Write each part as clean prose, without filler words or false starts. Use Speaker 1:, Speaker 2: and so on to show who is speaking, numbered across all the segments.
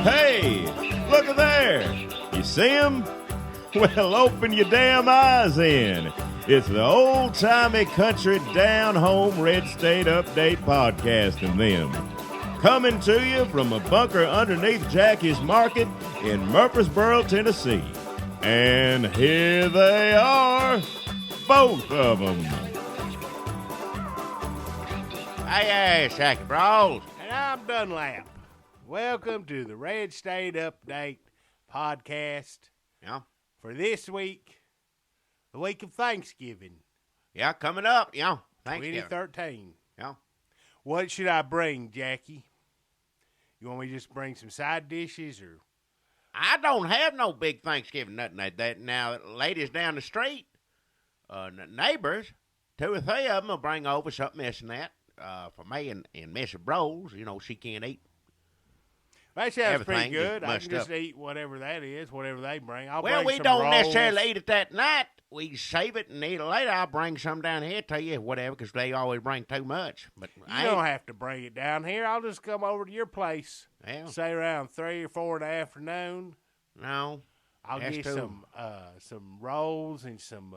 Speaker 1: Hey, look at there. You see him? Well, open your damn eyes in. It's the old-timey country down-home red state update podcast and them. Coming to you from a bunker underneath Jackie's Market in Murfreesboro, Tennessee. And here they are, both of them.
Speaker 2: Hey, Shacky Bros.
Speaker 3: And I'm Dunlap. Welcome to the Red State Update podcast.
Speaker 2: Yeah.
Speaker 3: For this week, the week of Thanksgiving.
Speaker 2: Yeah, coming up. Yeah. Thanksgiving.
Speaker 3: 2013.
Speaker 2: Yeah.
Speaker 3: What should I bring, Jackie? You want me to just bring some side dishes or?
Speaker 2: I don't have no big Thanksgiving, nothing like that. Now, ladies down the street, neighbors, 2 or 3 of them will bring over something this and that for me and Mrs. Bros. You know, she can't eat.
Speaker 3: That sounds pretty
Speaker 2: Everything
Speaker 3: good. I
Speaker 2: just
Speaker 3: can just
Speaker 2: mushed up.
Speaker 3: eat whatever that is, whatever they bring. I'll
Speaker 2: Well,
Speaker 3: bring
Speaker 2: we
Speaker 3: some
Speaker 2: don't
Speaker 3: rolls.
Speaker 2: necessarily eat it that night. We save it and eat it later. I'll bring some down here, tell you whatever, because they always bring too much. But
Speaker 3: You don't have to bring it down here. I'll just come over to your place,
Speaker 2: Well,
Speaker 3: say around 3 or 4 in the afternoon.
Speaker 2: no.
Speaker 3: I'll
Speaker 2: That's
Speaker 3: get
Speaker 2: too-
Speaker 3: some rolls and some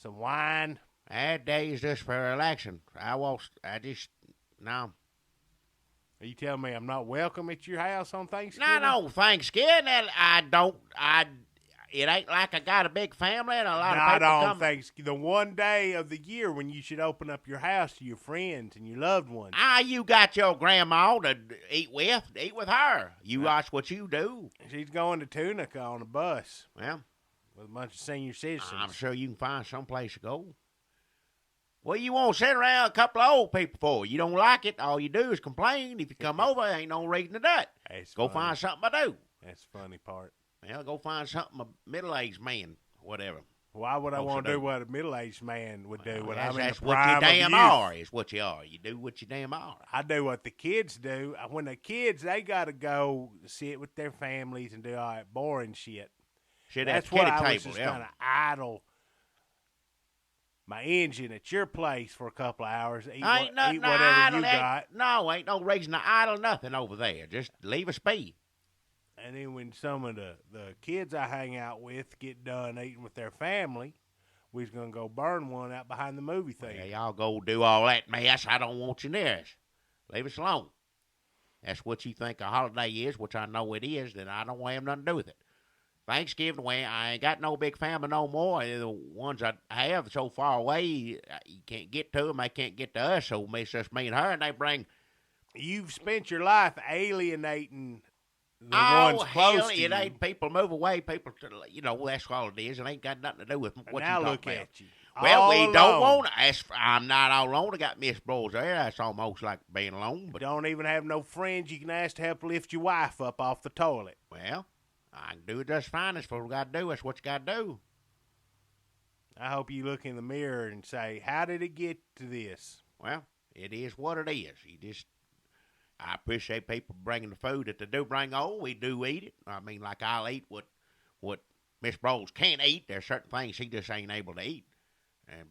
Speaker 3: wine.
Speaker 2: That day is just for relaxing. No.
Speaker 3: Are you telling me I'm not welcome at your house on Thanksgiving?
Speaker 2: No, Thanksgiving, it ain't like I got a big family and a lot of
Speaker 3: Not
Speaker 2: people
Speaker 3: on
Speaker 2: come.
Speaker 3: Thanksgiving. The one day of the year when you should open up your house to your friends and your loved ones.
Speaker 2: You got your grandma to eat with her. You watch what you do.
Speaker 3: She's going to Tunica on a bus
Speaker 2: Well,
Speaker 3: with a bunch of senior citizens.
Speaker 2: I'm sure you can find some place to go. Well, you won't sit around a couple of old people for. You don't like it, all you do is complain. If you come over, there ain't no reason to do it.
Speaker 3: That's
Speaker 2: Go
Speaker 3: funny.
Speaker 2: find something to do.
Speaker 3: That's the funny part.
Speaker 2: Well, go find something a middle-aged man, whatever.
Speaker 3: Why would I
Speaker 2: Folks
Speaker 3: want
Speaker 2: that
Speaker 3: to do
Speaker 2: do.
Speaker 3: what a middle-aged man would do
Speaker 2: Well,
Speaker 3: when I'm in the
Speaker 2: that's what
Speaker 3: prime
Speaker 2: you
Speaker 3: of
Speaker 2: damn
Speaker 3: youth?
Speaker 2: are, is what you are. You do what you damn are.
Speaker 3: I do what the kids do. When the kids, they got to go sit with their families and do all that boring shit.
Speaker 2: Shit at
Speaker 3: That's
Speaker 2: the
Speaker 3: what
Speaker 2: kitty
Speaker 3: I was
Speaker 2: table,
Speaker 3: just
Speaker 2: yeah.
Speaker 3: kind of idle my engine at your place for a couple of hours. Eat,
Speaker 2: Ain't nothing
Speaker 3: eat
Speaker 2: to
Speaker 3: whatever
Speaker 2: idle.
Speaker 3: you got.
Speaker 2: No, ain't no reason to idle nothing over there. Just leave us be.
Speaker 3: And then when some of the kids I hang out with get done eating with their family, we's going to go burn one out behind the movie theater.
Speaker 2: Yeah, y'all go do all that mess. I don't want you near us. Leave us alone. That's what you think a holiday is, which I know it is, then I don't have nothing to do with it. Thanksgiving, well, I ain't got no big family no more. The ones I have so far away, you can't get to them. They can't get to us, so it's just me and her, and they bring...
Speaker 3: You've spent your life alienating the
Speaker 2: Oh,
Speaker 3: ones close
Speaker 2: hell,
Speaker 3: to
Speaker 2: it
Speaker 3: you.
Speaker 2: ain't people move away. People, that's all it is. It ain't got nothing to do with what
Speaker 3: now
Speaker 2: you
Speaker 3: look
Speaker 2: talking about.
Speaker 3: at you.
Speaker 2: Well,
Speaker 3: all
Speaker 2: we
Speaker 3: alone.
Speaker 2: don't want to. I'm not all alone. I got Miss Bros there. That's almost like being alone. But,
Speaker 3: Don't even have no friends you can ask to help lift your wife up off the toilet.
Speaker 2: well, I can do it just fine. That's what we got to do. That's what you got to do.
Speaker 3: I hope you look in the mirror and say, how did it get to this?
Speaker 2: Well, it is what it is. I appreciate people bringing the food that they do bring on. We do eat it. I mean, like I'll eat what Miss Bros can't eat. There's certain things she just ain't able to eat.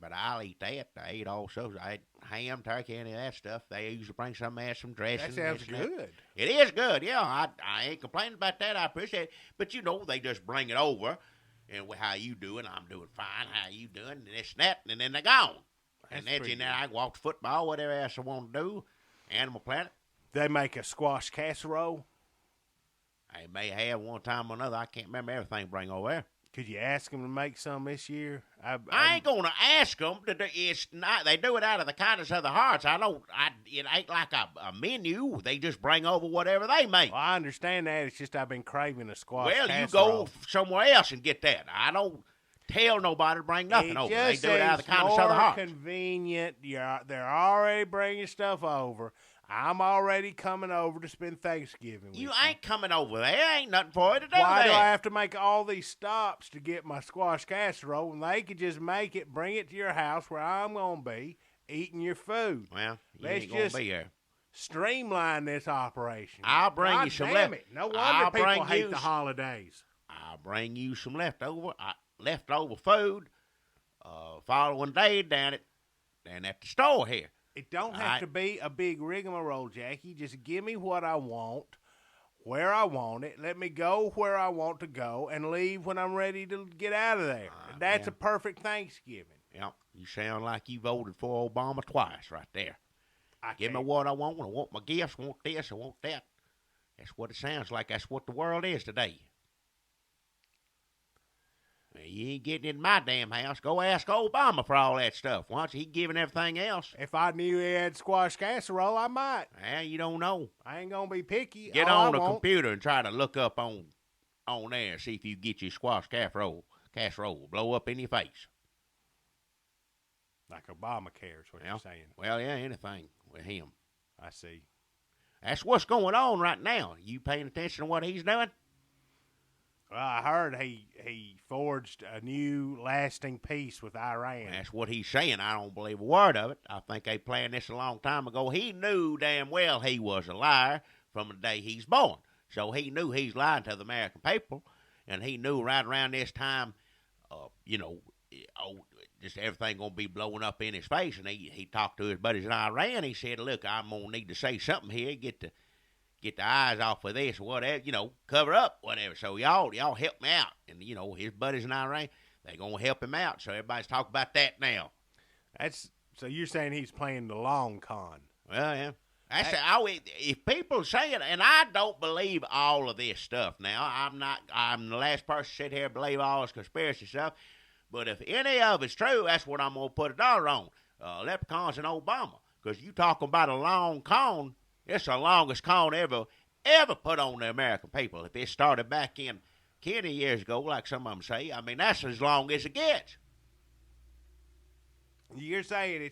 Speaker 2: But I'll eat that. I eat also. I eat ham, turkey, any of that stuff. They usually bring some dressing.
Speaker 3: That sounds
Speaker 2: this and that.
Speaker 3: good.
Speaker 2: It is good, yeah. I ain't complaining about that. I appreciate it. But, they just bring it over. And how you doing? I'm doing fine. How you doing? And this and that. And then they're gone.
Speaker 3: That's
Speaker 2: And then
Speaker 3: pretty
Speaker 2: I walk the football, whatever else I want to do. Animal Planet.
Speaker 3: They make a squash casserole.
Speaker 2: I may have one time or another. I can't remember everything to bring over there.
Speaker 3: Could you ask them to make some this year?
Speaker 2: I ain't gonna ask them. It's not. They do it out of the kindness of their hearts. It ain't like a menu. They just bring over whatever they make.
Speaker 3: Well, I understand that. It's just I've been craving a squash
Speaker 2: Well,
Speaker 3: casserole.
Speaker 2: you go somewhere else and get that. I don't tell nobody to bring nothing over. They
Speaker 3: just
Speaker 2: do it out of the kindness of
Speaker 3: more
Speaker 2: their hearts.
Speaker 3: convenient. They're already bringing stuff over. I'm already coming over to spend Thanksgiving with
Speaker 2: You ain't coming over there. Ain't nothing for you to do
Speaker 3: Why
Speaker 2: there.
Speaker 3: do I have to make all these stops to get my squash casserole when they could just make it, bring it to your house where I'm going to be eating your food?
Speaker 2: Well, you
Speaker 3: Let's
Speaker 2: ain't gonna
Speaker 3: just
Speaker 2: be here.
Speaker 3: streamline this operation.
Speaker 2: I'll bring
Speaker 3: God
Speaker 2: you some
Speaker 3: damn
Speaker 2: left-
Speaker 3: it. No wonder
Speaker 2: I'll
Speaker 3: people
Speaker 2: bring
Speaker 3: hate
Speaker 2: you
Speaker 3: the
Speaker 2: s-
Speaker 3: holidays.
Speaker 2: I'll bring you some leftover food following day down at the store here.
Speaker 3: It don't have to be a big rigmarole, Jackie. Just give me what I want, where I want it. Let me go where I want to go and leave when I'm ready to get out of there. That's
Speaker 2: yeah.
Speaker 3: a perfect Thanksgiving.
Speaker 2: Yeah, you sound like you voted for Obama twice right there. Give me what I want. I want my gifts. I want this. I want that. That's what it sounds like. That's what the world is today. You ain't getting in my damn house. Go ask Obama for all that stuff. Once he giving everything else.
Speaker 3: If I knew he had squash casserole, I might.
Speaker 2: Well, you don't know.
Speaker 3: I ain't gonna be picky.
Speaker 2: Get
Speaker 3: all
Speaker 2: on
Speaker 3: I
Speaker 2: the
Speaker 3: want.
Speaker 2: computer and try to look up on there and see if you get your squash casserole blow up in your face.
Speaker 3: Like Obamacare is what you're saying.
Speaker 2: Well, yeah, anything with him.
Speaker 3: I see.
Speaker 2: That's what's going on right now. You paying attention to what he's doing?
Speaker 3: Well, I heard he forged a new lasting peace with Iran.
Speaker 2: That's what he's saying. I don't believe a word of it. I think they planned this a long time ago. He knew damn well he was a liar from the day he's born. So he knew he's lying to the American people, and he knew right around this time, just everything going to be blowing up in his face. And he talked to his buddies in Iran. He said, look, I'm going to need to say something here, get the eyes off of this or whatever, cover up, whatever. So y'all help me out. And, his buddies in Iran, they going to help him out. So everybody's talking about that now.
Speaker 3: So you're saying he's playing the long con.
Speaker 2: Well, yeah. If people say it, and I don't believe all of this stuff now, I'm the last person to sit here and believe all this conspiracy stuff, but if any of it's true, that's what I'm going to put a dollar on. Leprechauns and Obama. Because you talking about a long con, it's the longest con ever put on the American people. If it started back in 20 years ago, like some of them say, I mean, that's as long as it gets.
Speaker 3: You're saying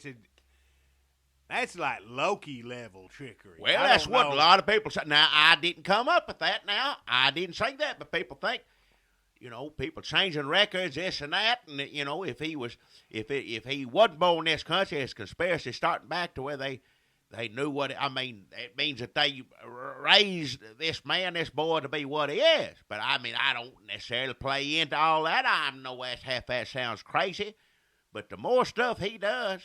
Speaker 3: that's like Loki level trickery.
Speaker 2: Well, that's what a lot of people say. Now, I didn't come up with that now. I didn't say that, but people think, people changing records, this and that, and, if he wasn't born in this country, it's conspiracy starting back to where they knew what, it means that they raised this boy to be what he is. But, I don't necessarily play into all that. I know half that sounds crazy. But the more stuff he does.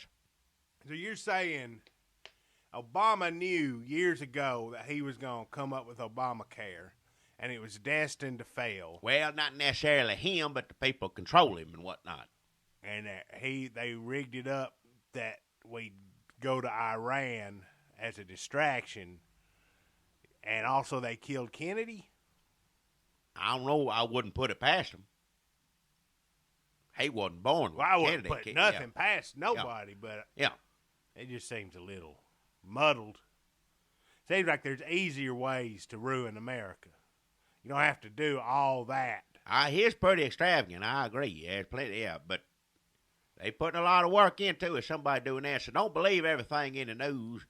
Speaker 3: So you're saying Obama knew years ago that he was going to come up with Obamacare, and it was destined to fail.
Speaker 2: Well, not necessarily him, but the people control him and whatnot.
Speaker 3: And they rigged it up that we'd go to Iran as a distraction, and also they killed Kennedy?
Speaker 2: I don't know. I wouldn't put it past him. He wasn't born with
Speaker 3: Well, I
Speaker 2: Kennedy.
Speaker 3: wouldn't put nothing past nobody, but it just seems a little muddled. Seems like there's easier ways to ruin America. You don't have to do all that.
Speaker 2: He's pretty extravagant. I agree. There's plenty, but they putting a lot of work into it. Somebody doing that. So don't believe everything in the news,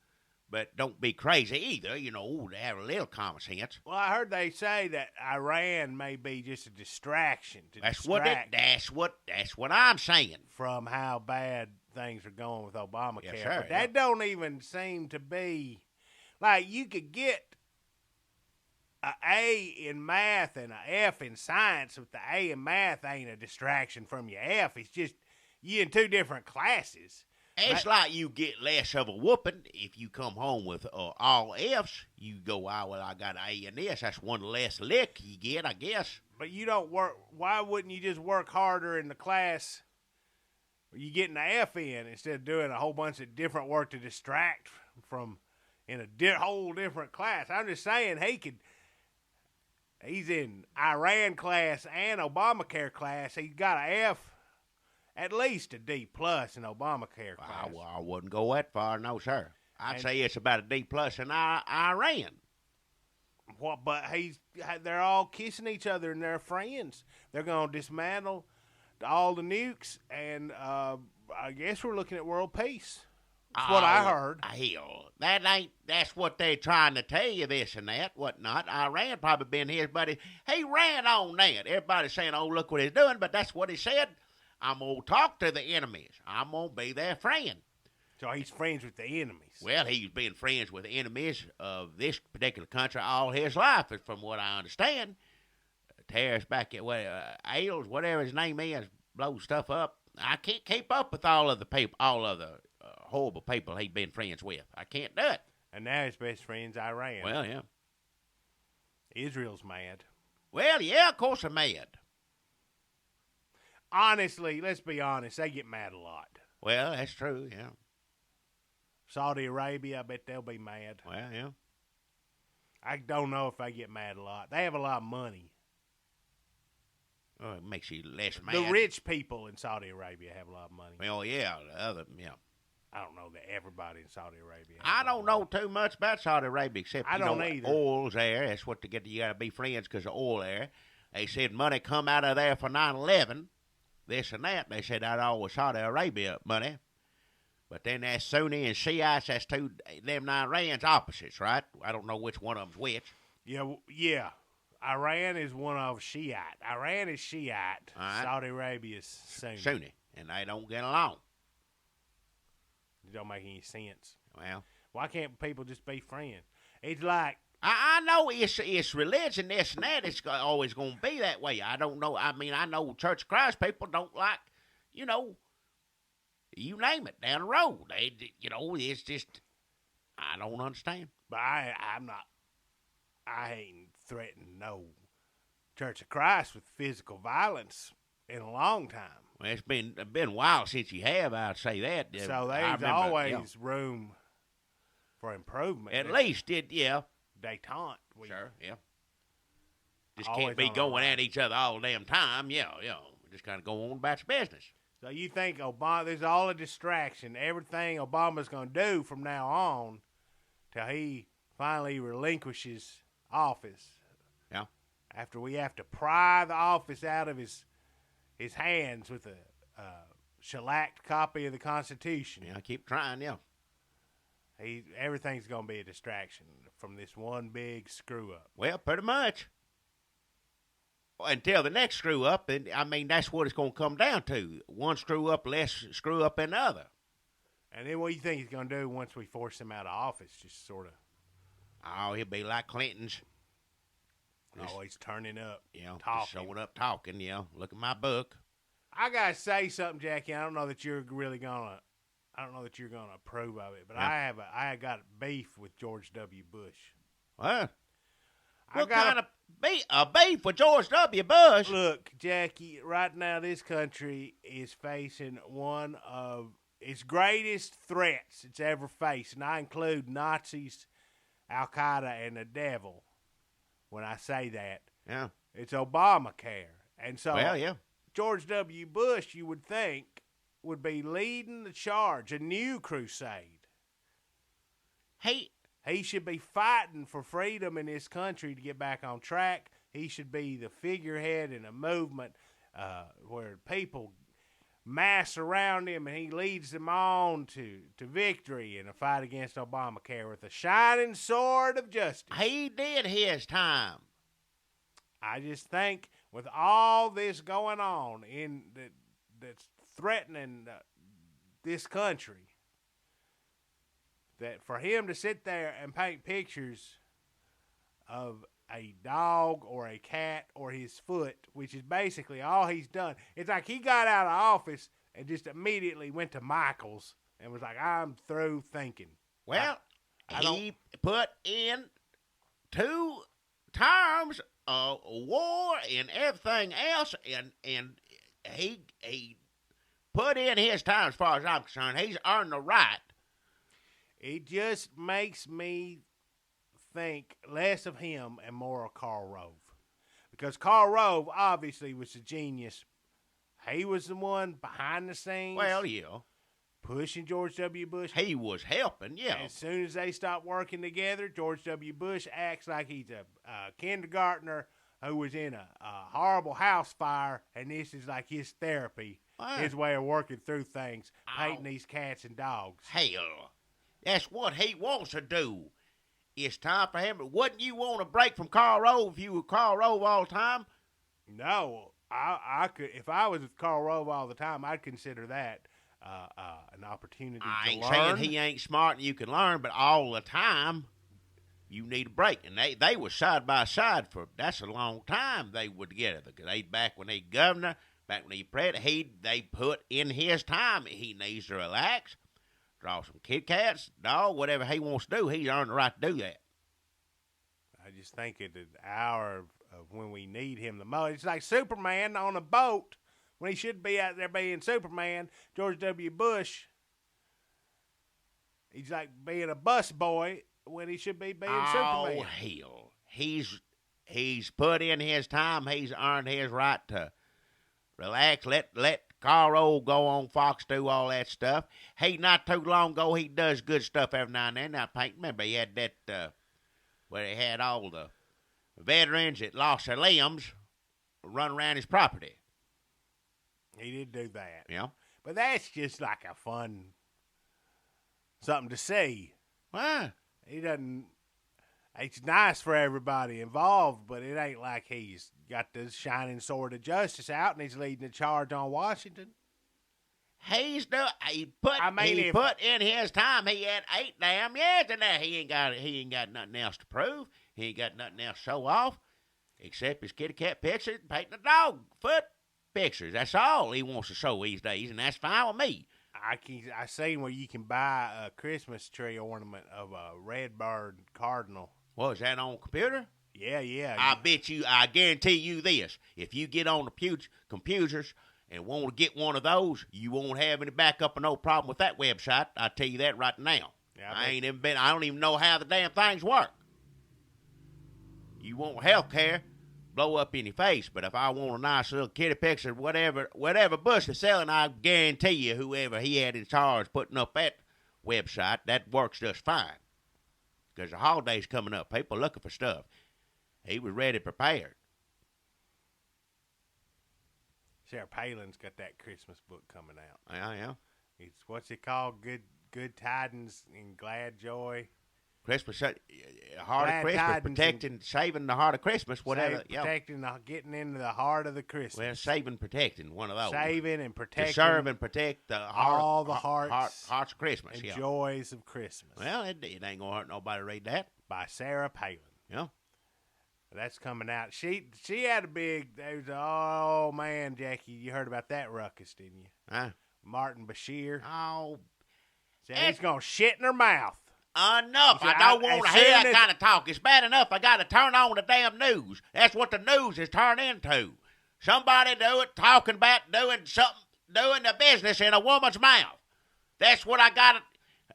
Speaker 2: but don't be crazy either. To have a little common sense.
Speaker 3: Well, I heard they say that Iran may be just a distraction to
Speaker 2: That's what I'm saying.
Speaker 3: From how bad things are going with Obamacare.
Speaker 2: Yes, sir,
Speaker 3: but that don't even seem to be like you could get an A in math and an F in science, but the A in math ain't a distraction from your F. It's just you in two different classes.
Speaker 2: It's like you get less of a whooping if you come home with all F's. You go, I got an A in this. That's one less lick you get, I guess.
Speaker 3: But you don't work. Why wouldn't you just work harder in the class you getting an F in instead of doing a whole bunch of different work to distract from in a whole different class? I'm just saying he's in Iran class and Obamacare class. He's got an F. At least a D plus in Obamacare class.
Speaker 2: I wouldn't go that far, no, sir. I'd say it's about a D plus in Iran.
Speaker 3: What? But they're all kissing each other and they're friends. They're going to dismantle all the nukes, and I guess we're looking at world peace. That's what I heard.
Speaker 2: Hell, that's what they're trying to tell you, this and that, whatnot. Iran probably been his buddy. He ran on that. Everybody's saying, oh, look what he's doing, but that's what he said. I'm going to talk to the enemies. I'm going to be their friend.
Speaker 3: So he's friends with the enemies.
Speaker 2: Well, he's been friends with the enemies of this particular country all his life, from what I understand. Terrorists back at Ailes, whatever his name is, blows stuff up. I can't keep up with all of the people, horrible people he's been friends with. I can't do it.
Speaker 3: And now his best friend's Iran.
Speaker 2: Well, yeah.
Speaker 3: Israel's mad.
Speaker 2: Well, yeah, of course they're mad.
Speaker 3: Honestly, let's be honest. They get mad a lot.
Speaker 2: Well, that's true, yeah.
Speaker 3: Saudi Arabia, I bet they'll be mad.
Speaker 2: Well, yeah.
Speaker 3: I don't know if they get mad a lot. They have a lot of money.
Speaker 2: Well, it makes you less mad.
Speaker 3: The rich people in Saudi Arabia have a lot of money.
Speaker 2: Well, yeah, the other, yeah.
Speaker 3: I don't know that everybody in Saudi Arabia has
Speaker 2: I
Speaker 3: a lot
Speaker 2: don't
Speaker 3: of
Speaker 2: know
Speaker 3: money.
Speaker 2: too much about Saudi Arabia except
Speaker 3: I don't
Speaker 2: know,
Speaker 3: either.
Speaker 2: oil's there. That's what you got to be friends because of oil there. They said money come out of there for 9/11, this and that. They said that all was Saudi Arabia money. But then that's Sunni and Shiites. That's two, them Iran's opposites, right? I don't know which one of them's which.
Speaker 3: Yeah. Iran is one of Shiite. Iran is Shiite.
Speaker 2: Right.
Speaker 3: Saudi Arabia is Sunni.
Speaker 2: Sunni, and they don't get along.
Speaker 3: It don't make any sense.
Speaker 2: Well,
Speaker 3: Why can't people just be friends? It's like,
Speaker 2: I know it's religion, this and that. It's always going to be that way. I don't know. I mean, I know Church of Christ people don't like, you you name it, down the road. They, it's just, I don't understand.
Speaker 3: but I ain't threatened no Church of Christ with physical violence in a long time.
Speaker 2: Well, it's been a while since you have, I'd say that.
Speaker 3: So
Speaker 2: I
Speaker 3: there's
Speaker 2: remember,
Speaker 3: always room for improvement.
Speaker 2: At least, yeah.
Speaker 3: Detente.
Speaker 2: Sure, yeah. Just
Speaker 3: Always
Speaker 2: can't be
Speaker 3: on our
Speaker 2: going
Speaker 3: right.
Speaker 2: at each other all the damn time. Yeah. Just kind of go on about your business.
Speaker 3: So you think Obama? There's all a distraction. Everything Obama's going to do from now on, till he finally relinquishes office.
Speaker 2: Yeah.
Speaker 3: After we have to pry the office out of his hands with a shellacked copy of the Constitution.
Speaker 2: Yeah, I keep trying, yeah.
Speaker 3: Everything's going to be a distraction from this one big screw up.
Speaker 2: Well, pretty much. Until the next screw up, and I mean, that's what it's going to come down to. One screw up, less screw up than the other.
Speaker 3: And then what do you think he's going to do once we force him out of office? Just sort of
Speaker 2: Oh, he'll be like Clinton's. Just,
Speaker 3: always turning up,
Speaker 2: just
Speaker 3: talking.
Speaker 2: showing up talking, look at my book.
Speaker 3: I gotta say something, Jackie. I don't know that you're really gonna. I don't know that you're gonna approve of it, but
Speaker 2: Yeah.
Speaker 3: I got beef with George W. Bush.
Speaker 2: What?
Speaker 3: I
Speaker 2: What
Speaker 3: got
Speaker 2: kind of beef with George W. Bush?
Speaker 3: Look, Jackie. Right now, this country is facing one of its greatest threats it's ever faced, and I include Nazis, Al Qaeda, and the devil. When I say that,
Speaker 2: Yeah.
Speaker 3: it's Obamacare, and so
Speaker 2: Well, yeah.
Speaker 3: George W. Bush, you would think, would be leading the charge, a new crusade. He should be fighting for freedom in this country to get back on track. He should be the figurehead in a movement where people mass around him and he leads them on to victory in a fight against Obamacare with a shining sword of justice.
Speaker 2: He did his time.
Speaker 3: I just think with all this going on that's threatening this country, that for him to sit there and paint pictures of a dog or a cat or his foot, which is basically all he's done, it's like he got out of office and just immediately went to Michael's and was like, I'm through thinking.
Speaker 2: Well,
Speaker 3: I
Speaker 2: he put in 2 terms of war and everything else, and he put in his time as far as I'm concerned. He's earned the right.
Speaker 3: It just makes me think less of him and more of Karl Rove. Because Karl Rove obviously was a genius. He was the one behind the scenes.
Speaker 2: Well, yeah.
Speaker 3: Pushing George W. Bush.
Speaker 2: He was helping, yeah.
Speaker 3: As soon as they stop working together, George W. Bush acts like he's a kindergartner who was in a horrible house fire, and this is like his therapy, his way of working through things, painting these cats and dogs.
Speaker 2: Hell, that's what he wants to do. It's time for him. Wouldn't you want to break from Karl Rove if you were Karl Rove all the time?
Speaker 3: No, I could. If I was with Karl Rove all the time, I'd consider that an opportunity
Speaker 2: I
Speaker 3: to
Speaker 2: ain't
Speaker 3: learn.
Speaker 2: saying he ain't smart and you can learn, but all the time you need a break. And they were side by side for that's a long time they were together. Because they back when they governor, back when he president, they put in his time. He needs to relax, draw some Kit Kats, dog, whatever he wants to do. He's earned the right to do that.
Speaker 3: I just think at the hour of when we need him the most, it's like Superman on a boat when he should be out there being Superman. George W. Bush, he's like being a bus boy when he should be being Superman.
Speaker 2: Oh, hell. He's put in his time. He's earned his right to relax. Let Carl go on Fox, do all that stuff. He, not too long ago, he does good stuff every now and then. Now, Pink, remember, he had that, where he had all the veterans that lost their limbs run around his property.
Speaker 3: He did do that.
Speaker 2: Yeah.
Speaker 3: But that's just like a fun, something to see.
Speaker 2: Well,
Speaker 3: He doesn't, it's nice for everybody involved, but it ain't like he's got the shining sword of justice out and he's leading the charge on Washington.
Speaker 2: he put in his time. He had 8 damn years in there. He ain't got nothing else to prove. He ain't got nothing else to show off except his kitty cat pictures and painting the dog foot pictures. That's all he wants to show these days, and that's fine with me.
Speaker 3: I seen where you can buy a Christmas tree ornament of a red bird cardinal.
Speaker 2: What, is that on computer?
Speaker 3: Yeah.
Speaker 2: I guarantee you this. If you get on the computers and want to get one of those, you won't have any backup or no problem with that website. I tell you that right now.
Speaker 3: Yeah,
Speaker 2: I don't even know how the damn things work. You want health care, blow up in your face. But if I want a nice little kitty picture, whatever Bush is selling, I guarantee you whoever he had in charge putting up that website, that works just fine. Because the holiday's coming up. People looking for stuff. He was ready, prepared.
Speaker 3: Sarah Palin's got that Christmas book coming out.
Speaker 2: Yeah.
Speaker 3: It's what's it called? Good Tidings and Glad Joy.
Speaker 2: Christmas, heart
Speaker 3: Glad
Speaker 2: of Christmas,
Speaker 3: tidings
Speaker 2: protecting, saving the heart of Christmas, whatever.
Speaker 3: Protecting, getting into the heart of the Christmas.
Speaker 2: Well, saving, protecting, one of those.
Speaker 3: Saving and protecting.
Speaker 2: To serve and protect the heart,
Speaker 3: all the hearts
Speaker 2: of Christmas.
Speaker 3: and
Speaker 2: yeah.
Speaker 3: joys of Christmas.
Speaker 2: Well, it ain't going to hurt nobody to read that.
Speaker 3: By Sarah Palin.
Speaker 2: Yeah.
Speaker 3: That's coming out. She had a big, oh man, Jackie, you heard about that ruckus, didn't you?
Speaker 2: Huh?
Speaker 3: Martin Bashir.
Speaker 2: Oh.
Speaker 3: Said he's going to shit in her mouth.
Speaker 2: Enough.
Speaker 3: See,
Speaker 2: I don't want to hear that
Speaker 3: as-
Speaker 2: kind of talk. It's bad enough I got to turn on the damn news. That's what the news is turned into. Somebody talking about doing the business in a woman's mouth. That's what I got to,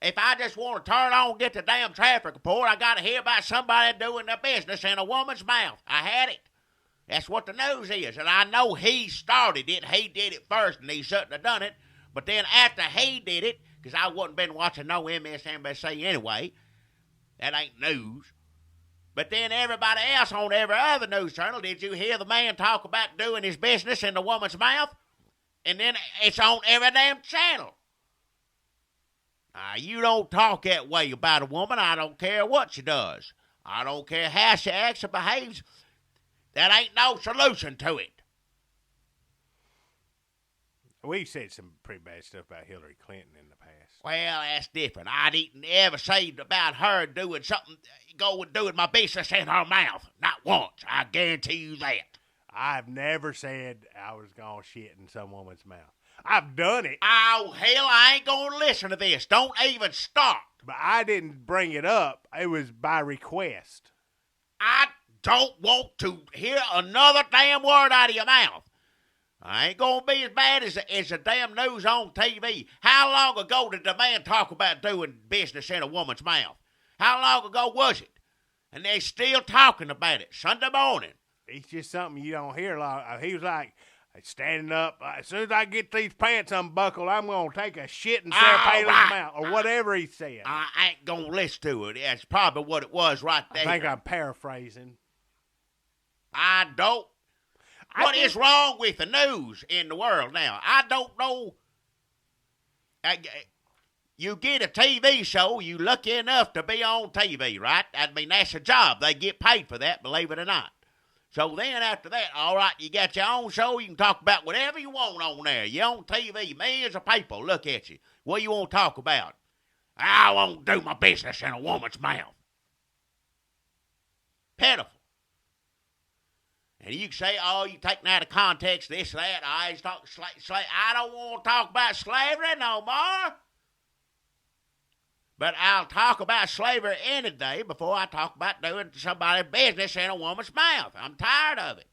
Speaker 2: if I just want to turn on and get the damn traffic report, I got to hear about somebody doing the business in a woman's mouth. I had it. That's what the news is. And I know he started it. He did it first, and he shouldn't have done it. But then after he did it, because I wasn't been watching no MSNBC anyway. That ain't news. But then everybody else on every other news channel, did you hear the man talk about doing his business in the woman's mouth? And then it's on every damn channel. You don't talk that way about a woman. I don't care what she does. I don't care how she acts or behaves. That ain't no solution to it.
Speaker 3: We've said some pretty bad stuff about Hillary Clinton in the past.
Speaker 2: Well, that's different. I didn't ever say about her doing something, doing my business in her mouth. Not once. I guarantee you that.
Speaker 3: I've never said I was going to shit in some woman's mouth. I've done it.
Speaker 2: Oh, hell, I ain't going to listen to this. Don't even start.
Speaker 3: But I didn't bring it up. It was by request.
Speaker 2: I don't want to hear another damn word out of your mouth. I ain't going to be as bad as the damn news on TV. How long ago did the man talk about doing business in a woman's mouth? How long ago was it? And they're still talking about it Sunday morning.
Speaker 3: It's just something you don't hear a lot. He was like, standing up, as soon as I get these pants unbuckled, I'm going to take a shit in Sarah Palin's mouth, or whatever he said.
Speaker 2: I ain't going to listen to it. That's probably what it was right there.
Speaker 3: I think I'm paraphrasing.
Speaker 2: I don't. What is wrong with the news in the world now? I don't know. You get a TV show, you lucky enough to be on TV, right? I mean, that's a job. They get paid for that, believe it or not. So then after that, all right, you got your own show. You can talk about whatever you want on there. You're on TV. Millions of people look at you. What do you want to talk about? I won't do my business in a woman's mouth. Pitiful. And you can say, oh, you taking out of context, this, that. He's talking slave. I don't want to talk about slavery no more. But I'll talk about slavery any day before I talk about doing somebody's business in a woman's mouth. I'm tired of it.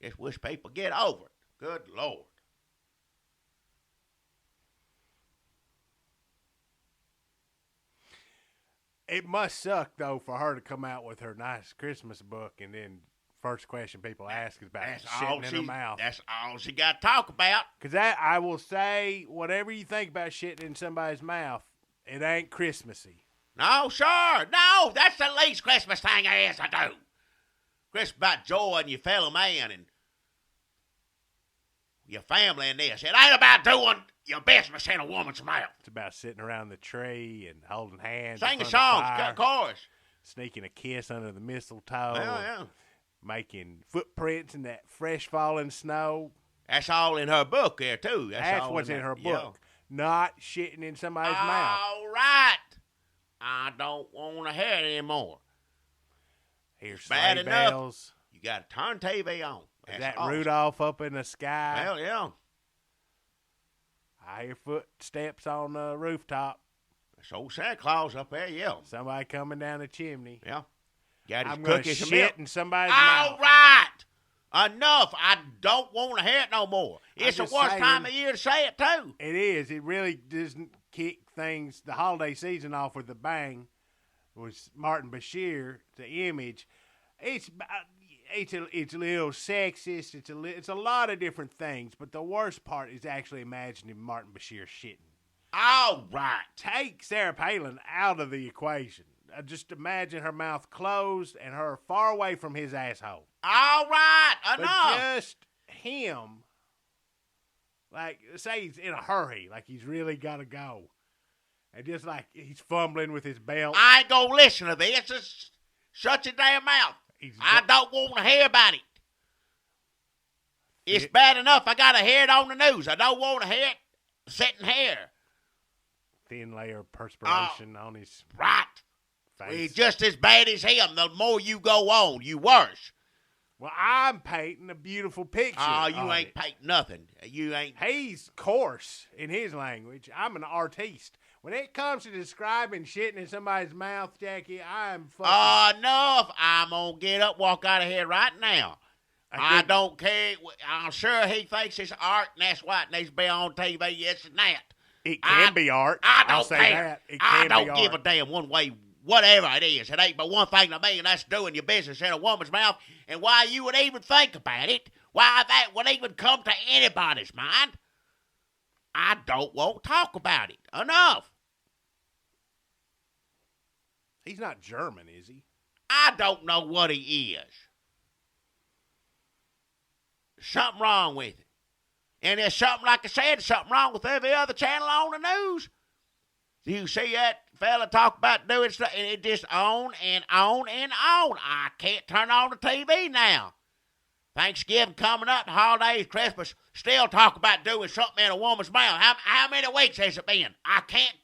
Speaker 2: Just wish people get over it. Good Lord.
Speaker 3: It must suck, though, for her to come out with her nice Christmas book and then first question people ask is about shitting in her mouth.
Speaker 2: That's all she got to talk about.
Speaker 3: Because I will say, whatever you think about shitting in somebody's mouth, it ain't Christmassy.
Speaker 2: No, sure. No, that's the least Christmas thing I has to do. Christmas about joy and your fellow man and your family and this. It ain't about doing your business in a woman's mouth.
Speaker 3: It's about sitting around the tree and holding hands.
Speaker 2: Singing songs, of course.
Speaker 3: Sneaking a kiss under the mistletoe.
Speaker 2: Yeah.
Speaker 3: Making footprints in that fresh falling snow.
Speaker 2: That's all in her book there, too.
Speaker 3: That's what's in her book. Yeah. Not shitting in somebody's mouth.
Speaker 2: All right. I don't want to hear it anymore.
Speaker 3: Here's
Speaker 2: bad
Speaker 3: sleigh
Speaker 2: enough.
Speaker 3: bells.
Speaker 2: You got to turn TV on.
Speaker 3: Is that awesome. Rudolph up in the sky?
Speaker 2: Well, yeah.
Speaker 3: I hear footsteps on the rooftop.
Speaker 2: That's old Santa Claus up there, yeah.
Speaker 3: Somebody coming down the chimney.
Speaker 2: Yeah. Got his
Speaker 3: I'm going to shit in somebody's mouth.
Speaker 2: All right. Enough. I don't want to hear it no more. It's the worst time of year to say it, too.
Speaker 3: It is. It really doesn't kick things, the holiday season off with a bang. It was Martin Bashir, the image. It's a little sexist. It's a lot of different things. But the worst part is actually imagining Martin Bashir shitting.
Speaker 2: All right.
Speaker 3: Take Sarah Palin out of the equation. Just imagine her mouth closed and her far away from his asshole.
Speaker 2: All right, enough.
Speaker 3: But just him, like, say he's in a hurry, like he's really got to go. And just like he's fumbling with his belt.
Speaker 2: I ain't going to listen to this. Just shut your damn mouth. I don't want to hear about it. It's bad enough I got to hear it on the news. I don't want to hear it sitting here.
Speaker 3: Thin layer of perspiration on his
Speaker 2: right.
Speaker 3: face.
Speaker 2: He's just as bad as him. The more you go on, you worse.
Speaker 3: Well, I'm painting a beautiful picture.
Speaker 2: Oh, you ain't painting nothing. You ain't.
Speaker 3: He's coarse in his language. I'm an artiste. When it comes to describing shitting in somebody's mouth, Jackie, I'm fucking...
Speaker 2: Enough. I'm going to get up, walk out of here right now. I don't care. I'm sure he thinks it's art, and that's why it needs to be on TV. Yes, and that.
Speaker 3: It can be art.
Speaker 2: I'll
Speaker 3: say
Speaker 2: care.
Speaker 3: that. It can
Speaker 2: I
Speaker 3: be
Speaker 2: don't give a damn one way, whatever it is. It ain't but one thing to me, and that's doing your business in a woman's mouth. And why you would even think about it, why that would even come to anybody's mind, I don't want to talk about it. Enough.
Speaker 3: He's not German, is he?
Speaker 2: I don't know what he is. Something wrong with it. And there's something, like I said, something wrong with every other channel on the news. You see that fella talk about doing stuff, and it just on and on and on. I can't turn on the TV now. Thanksgiving coming up, the holidays, Christmas, still talk about doing something in a woman's mouth. How many weeks has it been? I can't.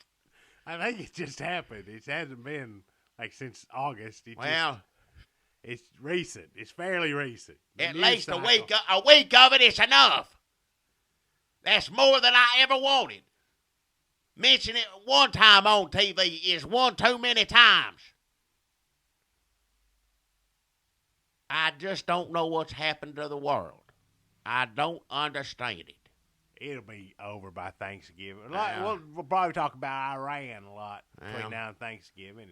Speaker 3: I think it just happened. It hasn't been like since August. It's recent. It's fairly recent.
Speaker 2: At least a week of it is enough. That's more than I ever wanted. Mentioning it one time on TV is one too many times. I just don't know what's happened to the world. I don't understand it.
Speaker 3: It'll be over by Thanksgiving. We'll probably talk about Iran a lot between now and Thanksgiving.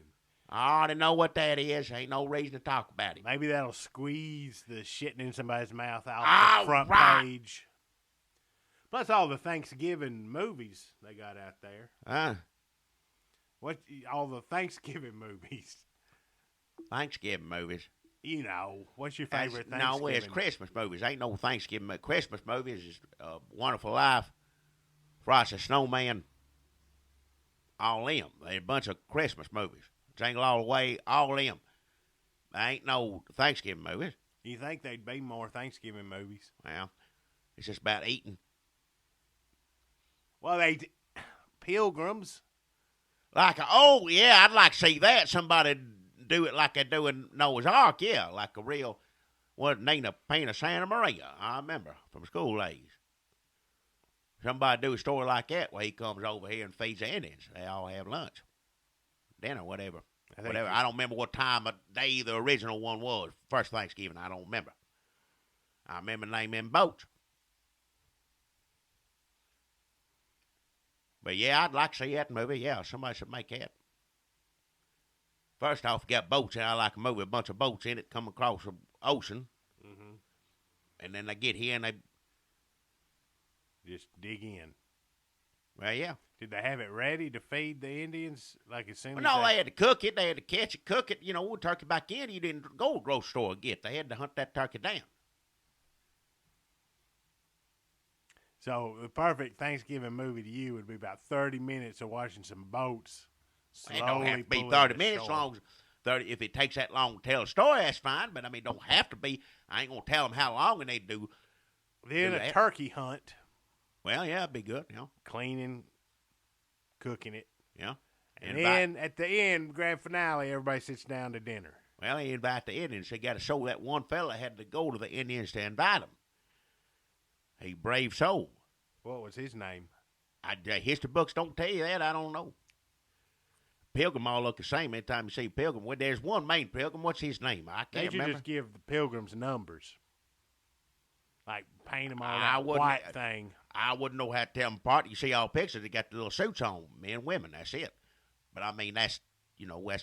Speaker 2: I already know what that is. Ain't no reason to talk about it.
Speaker 3: Maybe that'll squeeze the shitting in somebody's mouth out the front page. Plus all the Thanksgiving movies they got out there. What all the Thanksgiving movies?
Speaker 2: Thanksgiving movies.
Speaker 3: You know, what's your favorite Thanksgiving?
Speaker 2: No, it's Christmas movies. Ain't no Thanksgiving. Christmas movies is A Wonderful Life, Frosty Snowman, all them. They're a bunch of Christmas movies. Jingle All the Way, all them. There ain't no Thanksgiving movies.
Speaker 3: You think they'd be more Thanksgiving movies?
Speaker 2: Well, it's just about eating.
Speaker 3: Well, Pilgrims.
Speaker 2: I'd like to see that. Somebody do it like they do in Noah's Ark, yeah, like a real, Nina Pena Santa Maria, I remember from school days. somebody do a story like that where he comes over here and feeds the Indians. They all have lunch, dinner, whatever. I don't remember what time of day the original one was. First Thanksgiving, I don't remember. I remember naming boats. But yeah, I'd like to see that movie. Yeah, somebody should make that. First off, you got boats, and I like a movie with a bunch of boats in it come across the ocean.
Speaker 3: Mm-hmm.
Speaker 2: And then they get here and they
Speaker 3: just dig in.
Speaker 2: Well, yeah.
Speaker 3: Did they have it ready to feed the Indians like as soon as
Speaker 2: no, they had to cook it. They had to catch it, cook it. You know, when turkey back in, you didn't go to the grocery store and get. They had to hunt that turkey down.
Speaker 3: So the perfect Thanksgiving movie to you would be about 30 minutes of watching some boats slowly
Speaker 2: It don't have to be
Speaker 3: pulling
Speaker 2: 30
Speaker 3: the
Speaker 2: minutes
Speaker 3: shore.
Speaker 2: long. 30. If it takes that long to tell a story, that's fine. But, I mean, don't have to be. I ain't going to tell them how long and they do.
Speaker 3: Then
Speaker 2: do
Speaker 3: a
Speaker 2: that.
Speaker 3: turkey hunt.
Speaker 2: Well, yeah, it'd be good, you know.
Speaker 3: Cleaning, cooking it.
Speaker 2: Yeah.
Speaker 3: And then at the end, grand finale, everybody sits down to dinner.
Speaker 2: Well, they invite the Indians. They got to show that one fella had to go to the Indians to invite him. He brave soul.
Speaker 3: What was his name?
Speaker 2: History books don't tell you that. I don't know. Pilgrim all look the same every time you see Pilgrim. Well, there's one main Pilgrim. What's his name? I
Speaker 3: They
Speaker 2: can't
Speaker 3: should
Speaker 2: remember.
Speaker 3: just give the pilgrims numbers. Like paint them on
Speaker 2: I
Speaker 3: that
Speaker 2: wouldn't-
Speaker 3: white thing.
Speaker 2: I wouldn't know how to tell them apart. You see all pictures, they got the little suits on, men and women. That's it. But I mean, that's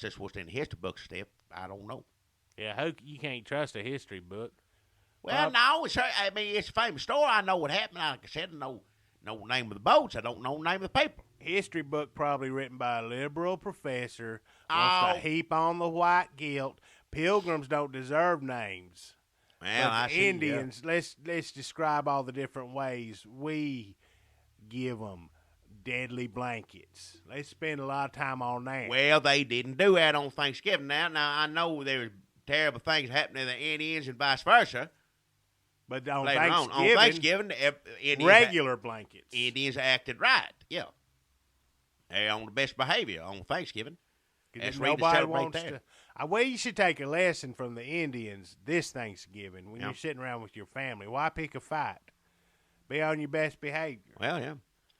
Speaker 2: just what's in the history books, Steph. I don't know.
Speaker 3: Yeah, you can't trust a history book.
Speaker 2: Well, no, it's a famous story. I know what happened. Like I said, no name of the boats. I don't know the name of the paper.
Speaker 3: History book probably written by a liberal professor. Wants to heap on the white guilt. Pilgrims don't deserve names.
Speaker 2: Well,
Speaker 3: But
Speaker 2: I
Speaker 3: the
Speaker 2: see,
Speaker 3: Indians, let's describe all the different ways we give them deadly blankets. They spend a lot of time on that.
Speaker 2: Well, they didn't do that on Thanksgiving. Now I know there's terrible things happening to the Indians and vice versa.
Speaker 3: But on
Speaker 2: Later
Speaker 3: Thanksgiving,
Speaker 2: Indians,
Speaker 3: regular blankets.
Speaker 2: Indians acted right. Yeah, they're on the best behavior on Thanksgiving. That's reason to
Speaker 3: Nobody
Speaker 2: celebrate
Speaker 3: wants
Speaker 2: that.
Speaker 3: to. Well, you should take a lesson from the Indians this Thanksgiving when
Speaker 2: Yeah.
Speaker 3: you're sitting around with your family. Why pick a fight? Be on your best behavior.
Speaker 2: Well, yeah.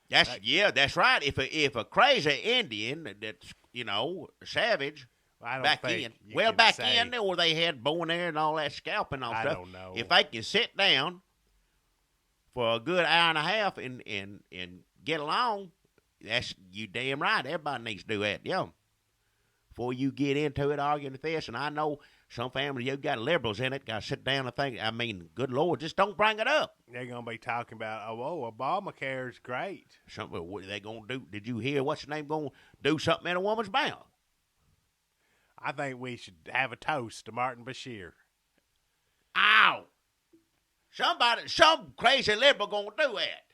Speaker 2: That's right. If a crazy Indian that's savage
Speaker 3: I don't
Speaker 2: back
Speaker 3: think
Speaker 2: in,
Speaker 3: you
Speaker 2: well
Speaker 3: can
Speaker 2: back
Speaker 3: say-
Speaker 2: in where they had bow and arrow and all that scalping and all
Speaker 3: I
Speaker 2: stuff.
Speaker 3: don't know.
Speaker 2: If they can sit down for a good hour and a half and get along, that's you damn right. Everybody needs to do that. Yeah. Before you get into it arguing with this, and I know some families you got liberals in it, got to sit down and think. I mean, good Lord, just don't bring it up.
Speaker 3: They're going to be talking about, Obamacare is great.
Speaker 2: Something what are they gonna do? Did you hear what's the name gonna do something in a woman's mouth?
Speaker 3: I think we should have a toast to Martin Bashir.
Speaker 2: Ow! Some crazy liberal gonna do that.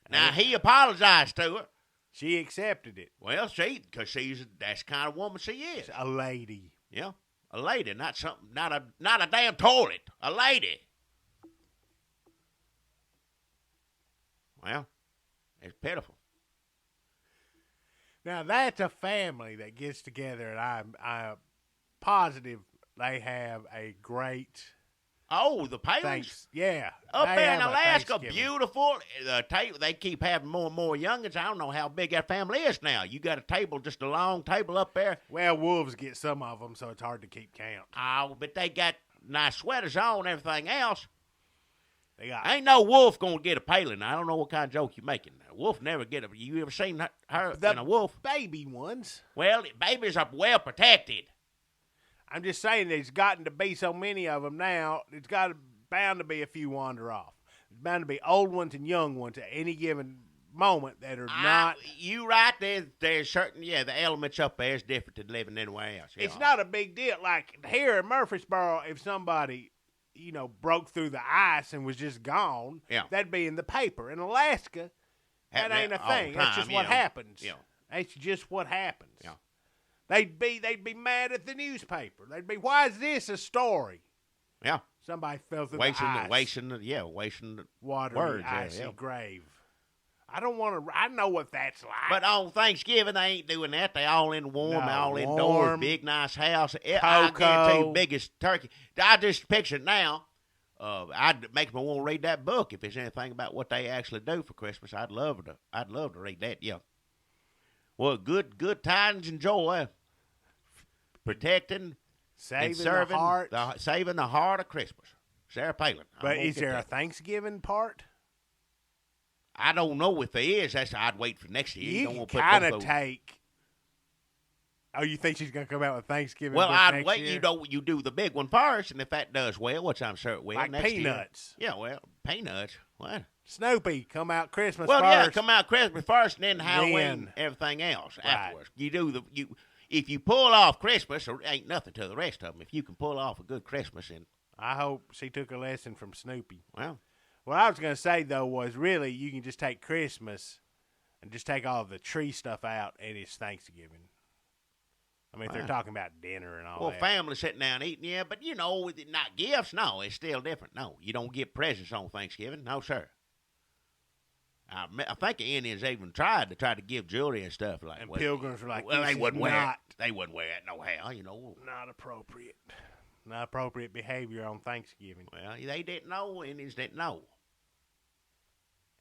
Speaker 2: Now he apologized to her.
Speaker 3: She accepted it.
Speaker 2: Well, because that's the kind of woman she is.
Speaker 3: A lady.
Speaker 2: Yeah, a lady, not a damn toilet. A lady. Well, it's pitiful.
Speaker 3: Now, that's a family that gets together, and I'm positive they have a great
Speaker 2: Oh, the Palins?
Speaker 3: thanks. Yeah.
Speaker 2: Up
Speaker 3: they
Speaker 2: there in
Speaker 3: have a
Speaker 2: Alaska,
Speaker 3: Thanksgiving.
Speaker 2: beautiful. They keep having more and more youngins. I don't know how big that family is now. You got a table, just a long table up there.
Speaker 3: Well, wolves get some of them, so it's hard to keep count.
Speaker 2: Oh, but they got nice sweaters on and everything else.
Speaker 3: They got
Speaker 2: Ain't no wolf going to get a Palin. I don't know what kind of joke you're making. A wolf never get a... You ever seen her in a wolf?
Speaker 3: baby ones.
Speaker 2: Well, babies are well protected.
Speaker 3: I'm just saying there's gotten to be so many of them now. It's bound to be a few wander off. There's bound to be old ones and young ones at any given moment that are not.
Speaker 2: You right. There's certain... Yeah, the elements up there is different than living anywhere else.
Speaker 3: It's
Speaker 2: Yeah.
Speaker 3: not a big deal. Like here in Murfreesboro, if somebody, broke through the ice and was just gone,
Speaker 2: Yeah.
Speaker 3: that'd be in the paper. In Alaska, that
Speaker 2: Happening
Speaker 3: ain't a
Speaker 2: all the
Speaker 3: thing. That's just
Speaker 2: time,
Speaker 3: what happens.
Speaker 2: Yeah.
Speaker 3: That's just what happens.
Speaker 2: Yeah.
Speaker 3: They'd be mad at the newspaper. They'd be, why is this a story?
Speaker 2: Yeah.
Speaker 3: Somebody fell through
Speaker 2: Wasting
Speaker 3: the ice.
Speaker 2: wasting the
Speaker 3: Watery,
Speaker 2: words, yeah,
Speaker 3: icy
Speaker 2: yeah.
Speaker 3: grave. I don't want to. I know what that's like.
Speaker 2: But on Thanksgiving, they ain't doing that. They all in warm,
Speaker 3: No,
Speaker 2: all indoors,
Speaker 3: warm,
Speaker 2: big, nice house. I guarantee you, biggest turkey. I just picture it now. I'd make me want to read that book if there's anything about what they actually do for Christmas. I'd love to read that. Yeah. Well, good tidings and joy, protecting
Speaker 3: Saving
Speaker 2: and serving
Speaker 3: the heart.
Speaker 2: saving the heart of Christmas. Sarah Palin.
Speaker 3: But is there a Thanksgiving part?
Speaker 2: I don't know if there is. I'd wait for next year.
Speaker 3: You
Speaker 2: don't want
Speaker 3: can
Speaker 2: to
Speaker 3: kind of take. Oh, you think she's going to come out with Thanksgiving?
Speaker 2: Well,
Speaker 3: book
Speaker 2: I'd
Speaker 3: next
Speaker 2: wait.
Speaker 3: year?
Speaker 2: You do the big one first, and if that does well, which I'm sure it will,
Speaker 3: Like
Speaker 2: next
Speaker 3: Peanuts.
Speaker 2: year. Yeah, well, Peanuts. What?
Speaker 3: Snoopy come out Christmas
Speaker 2: Well,
Speaker 3: first.
Speaker 2: yeah, come out Christmas first, and then Halloween,
Speaker 3: Then-
Speaker 2: everything else
Speaker 3: Right.
Speaker 2: afterwards. You do if you pull off Christmas, there ain't nothing to the rest of them. If you can pull off a good Christmas, and
Speaker 3: I hope she took a lesson from Snoopy.
Speaker 2: well,
Speaker 3: What I was going to say, though, was really you can just take Christmas and just take all the tree stuff out, and it's Thanksgiving. I mean, if they're
Speaker 2: Wow.
Speaker 3: talking about dinner and all that.
Speaker 2: family sitting down eating, yeah, but not gifts. No, it's still different. No, you don't get presents on Thanksgiving. No, sir. I think the Indians even tried to give jewelry and stuff like.
Speaker 3: And
Speaker 2: well,
Speaker 3: pilgrims were like,
Speaker 2: well,
Speaker 3: this
Speaker 2: they
Speaker 3: is
Speaker 2: wouldn't wear it.
Speaker 3: not,
Speaker 2: They wouldn't wear it no how.
Speaker 3: not appropriate. Not appropriate behavior on Thanksgiving.
Speaker 2: Well, they didn't know. Indians didn't know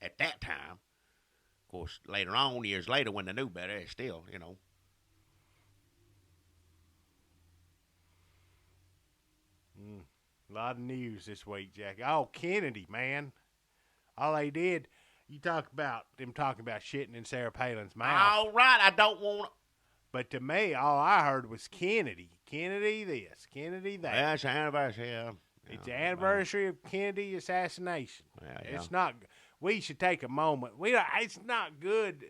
Speaker 2: at that time. Of course, later on, years later, when they knew better, it's still,
Speaker 3: A lot of news this week, Jackie. Oh, Kennedy, man. All they did, you talk about them talking about shitting in Sarah Palin's mouth.
Speaker 2: All right, I don't want.
Speaker 3: But to me, all I heard was Kennedy. Kennedy this, Kennedy that.
Speaker 2: Well, it's the anniversary. Yeah.
Speaker 3: It's the anniversary of Kennedy assassination.
Speaker 2: Yeah.
Speaker 3: It's not. We should take a moment. It's not good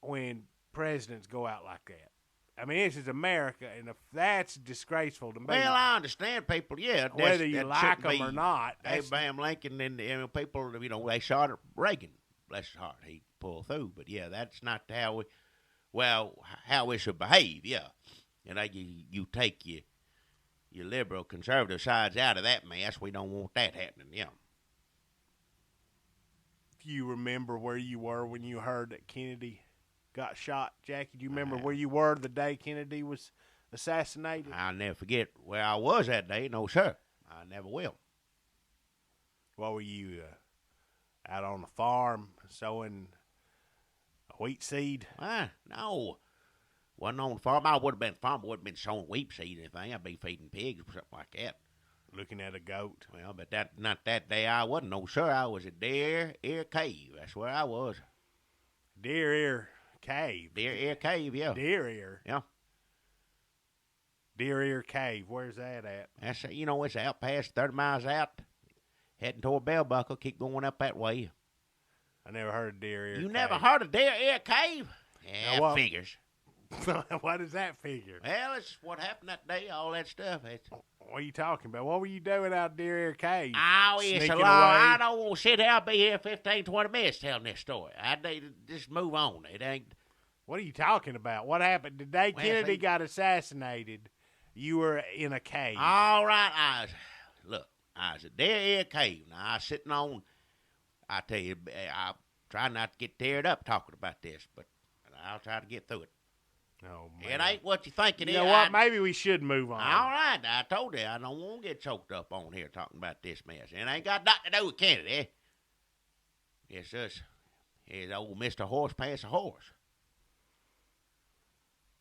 Speaker 3: when presidents go out like that. I mean, this is America, and if that's disgraceful to me,
Speaker 2: Well, I understand people. Yeah,
Speaker 3: whether you
Speaker 2: that
Speaker 3: like
Speaker 2: shouldn't
Speaker 3: them or
Speaker 2: be-
Speaker 3: not, that's,
Speaker 2: Abraham Lincoln and people, they shot at Reagan. Bless his heart, he pulled through. But yeah, that's not how we should behave. Yeah, you take your liberal conservative sides out of that mess. We don't want that happening. Yeah.
Speaker 3: if you remember where you were when you heard that Kennedy got shot, Jackie, do you remember where you were the day Kennedy was assassinated?
Speaker 2: I'll never forget where I was that day. No, sir, I never will.
Speaker 3: What were you out on the farm sowing a wheat seed?
Speaker 2: No. Wasn't on the farm. I would have been farm. Would have been sowing wheat seed or anything. I'd be feeding pigs or something like that.
Speaker 3: Looking at a goat?
Speaker 2: Well, but not that day. I wasn't. No, sir. I was at Deer Ear Cave. That's where I was.
Speaker 3: Deer Ear Cave.
Speaker 2: Deer Ear Cave. Yeah.
Speaker 3: Deer Ear.
Speaker 2: Yeah.
Speaker 3: Deer Ear Cave. Where's that at?
Speaker 2: That's it's out past 30 miles out, heading toward Bell Buckle. Keep going up that way.
Speaker 3: I never heard of Deer Ear
Speaker 2: You
Speaker 3: Cave.
Speaker 2: never heard of Deer Ear Cave? Yeah,
Speaker 3: Now, what-
Speaker 2: figures.
Speaker 3: What does that figure?
Speaker 2: Well, it's what happened that day. All that stuff.
Speaker 3: What are you talking about? What were you doing out Deer Ear Cave?
Speaker 2: Oh, it's a
Speaker 3: Sneaking
Speaker 2: long.
Speaker 3: away?
Speaker 2: I don't want to sit here. I'll be here 15, 20 minutes telling this story. I need to just move on. It ain't.
Speaker 3: What are you talking about? What happened? The day
Speaker 2: Well,
Speaker 3: Kennedy
Speaker 2: see-
Speaker 3: got assassinated, you were in a cave.
Speaker 2: All right, I was at Deer Ear Cave. Now, I was sitting on. I tell you, I try not to get teared up talking about this, but I'll try to get through it.
Speaker 3: Oh, man.
Speaker 2: It ain't what you think it
Speaker 3: You
Speaker 2: is.
Speaker 3: know what? Maybe we should move on.
Speaker 2: All right, I told you I don't want to get choked up on here talking about this mess. It ain't got nothing to do with Kennedy. It's just it's old Mr. Horsepants a horse.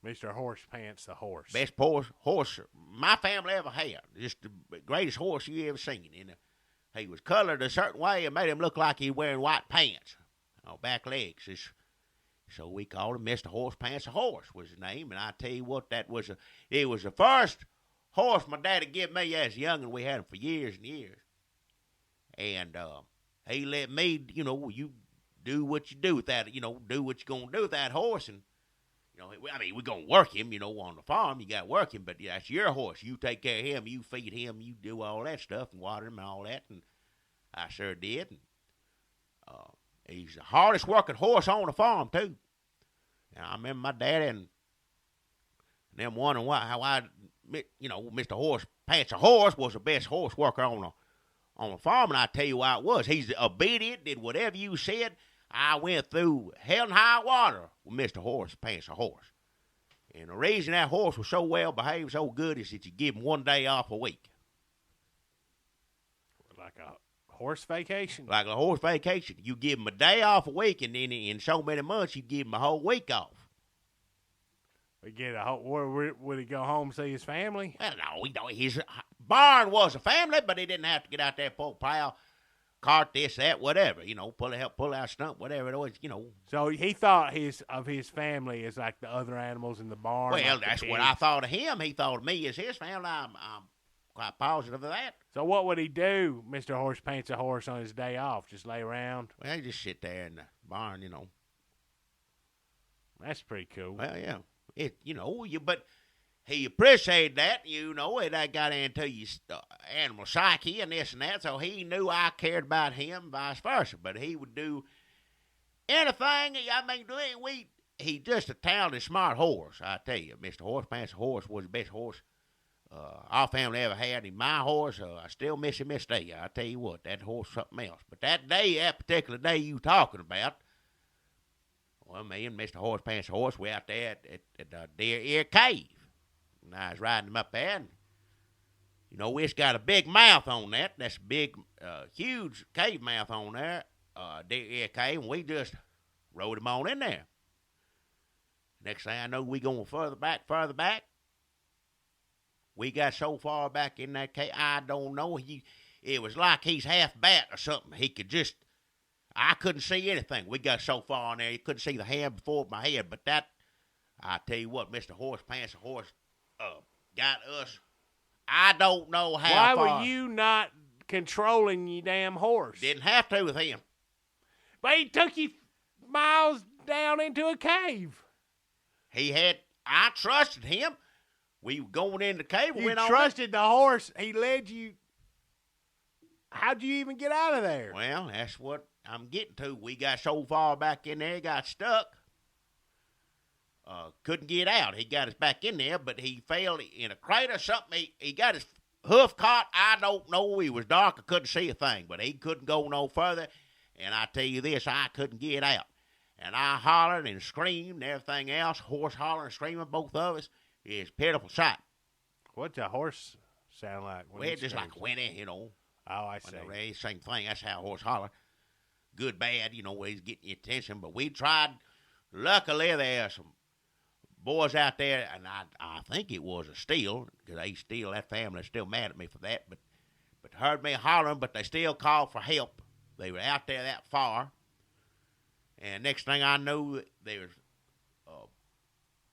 Speaker 3: Mr. Horsepants the horse.
Speaker 2: Best horse my family ever had. Just the greatest horse you ever seen. And he was colored a certain way and made him look like he was wearing white pants. Back legs. So we called him Mr. Horsepants a horse was his name. And I tell you what, it was the first horse my daddy gave me as a young'un. We had him for years and years. And he let me, you do what you do with that, do what you're going to do with that horse. And we're going to work him, on the farm. You got to work him, but that's your horse. You take care of him. You feed him. You do all that stuff and water him and all that. And I sure did. And he's the hardest working horse on the farm, too. And I remember my daddy and them wondering how Mr. Horsepants a horse was the best horse worker on the farm. And I tell you why it was. He's obedient, did whatever you said. I went through hell and high water with Mr. Horsepants a horse. And the reason that horse was so well behaved, so good, is that you give him one day off a week.
Speaker 3: Like a horse vacation?
Speaker 2: Like a horse vacation. You give him a day off a week, and then in so many months, you give him a whole week off.
Speaker 3: We get a whole, would he go home and see his family?
Speaker 2: Well, no, he don't. His barn was a family, but he didn't have to get out there, pull plow, cart this, that, whatever. Pull out stump, whatever it was.
Speaker 3: So he thought of his family as like the other animals in the barn.
Speaker 2: Well,
Speaker 3: like
Speaker 2: that's what I thought of him. He thought of me as his family. I'm quite positive of that.
Speaker 3: So what would he do, Mr. Horse Pants a Horse, on his day off? Just lay around?
Speaker 2: Well, he just sit there in the barn,
Speaker 3: That's pretty cool.
Speaker 2: Well, yeah. But he appreciated that, and I got into his animal psyche and this and that, so he knew I cared about him, vice versa. But he would do anything. He just a talented, smart horse. I tell you, Mr. Horse Pants Horse was the best horse our family ever had. And my horse, I still miss him this day. I tell you what, that horse was something else. But that particular day you talking about, well, me and Mr. Horse Pants Horse, we out there at the Deer Ear Cave. And I was riding him up there, and, it's got a big mouth on that. That's a big, huge cave mouth on there, Deer Ear Cave, and we just rode him on in there. Next thing I know, we going further back. We got so far back in that cave, I don't know. It was like he's half bat or something. I couldn't see anything. We got so far in there, you couldn't see the hand before my head. But I tell you what, Mr. Horse Pants Horse got us. I don't know how
Speaker 3: Why
Speaker 2: far.
Speaker 3: were you not controlling your damn horse?
Speaker 2: Didn't have to with him.
Speaker 3: But he took you miles down into a cave.
Speaker 2: I trusted him. We were going in the cave.
Speaker 3: You trusted the horse. He led you. How'd you even get out of there?
Speaker 2: Well, that's what I'm getting to. We got so far back in there, got stuck. Couldn't get out. He got us back in there, but he fell in a crater or something. He got his hoof caught. I don't know. He was dark. I couldn't see a thing, but he couldn't go no further. And I tell you this, I couldn't get out. And I hollered and screamed and everything else. Horse hollering and screaming, both of us. It's a pitiful sight.
Speaker 3: What's a horse sound like?
Speaker 2: Well, it's just like a whinny,
Speaker 3: Oh, I see.
Speaker 2: Same thing. That's how a horse holler. Good, bad, where he's getting your attention. But we tried. Luckily, there are some boys out there, and I think it was a steal, because that family is still mad at me for that, but heard me hollering, but they still called for help. They were out there that far. And next thing I knew, there was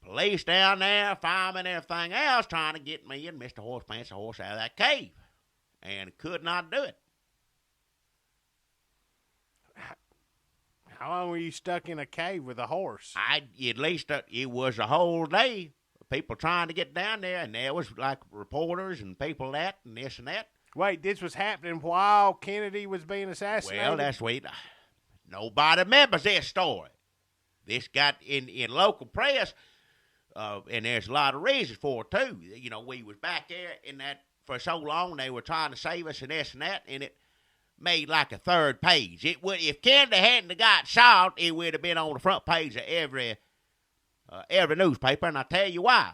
Speaker 2: police down there, firemen, everything else, trying to get me and Mr. Horse Pants the Horse out of that cave. And could not do it.
Speaker 3: How long were you stuck in a cave with a horse?
Speaker 2: At least it was a whole day. People trying to get down there, and there was like reporters and people that and this and that.
Speaker 3: Wait, this was happening while Kennedy was being assassinated?
Speaker 2: Well, that's sweet. Nobody remembers this story. This got in local press, and there's a lot of reasons for it, too. We was back there in that for so long. They were trying to save us and this and that, and it made like a third page. It would, if Kennedy hadn't got shot, it would have been on the front page of every newspaper, and I tell you why.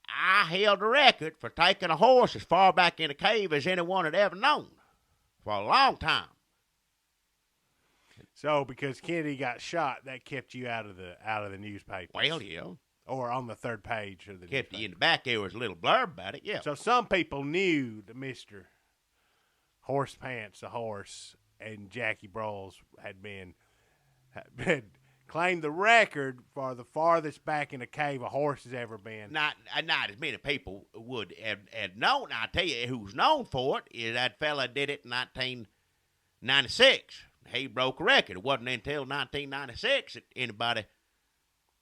Speaker 2: I held the record for taking a horse as far back in the cave as anyone had ever known for a long time.
Speaker 3: So, because Kennedy got shot, that kept you out of the newspaper.
Speaker 2: Well, yeah.
Speaker 3: Or on the third page of the
Speaker 2: Kept
Speaker 3: newspaper.
Speaker 2: you in the back. There was a little blurb about it. Yeah.
Speaker 3: So some people knew that Mr. Horse Pants the Horse and Jackie Broyles had claimed the record for the farthest back in a cave a horse has ever been.
Speaker 2: Not as many people would have known. I tell you, who's known for it is that fella did it in 1996. He broke a record. It wasn't until 1996 that anybody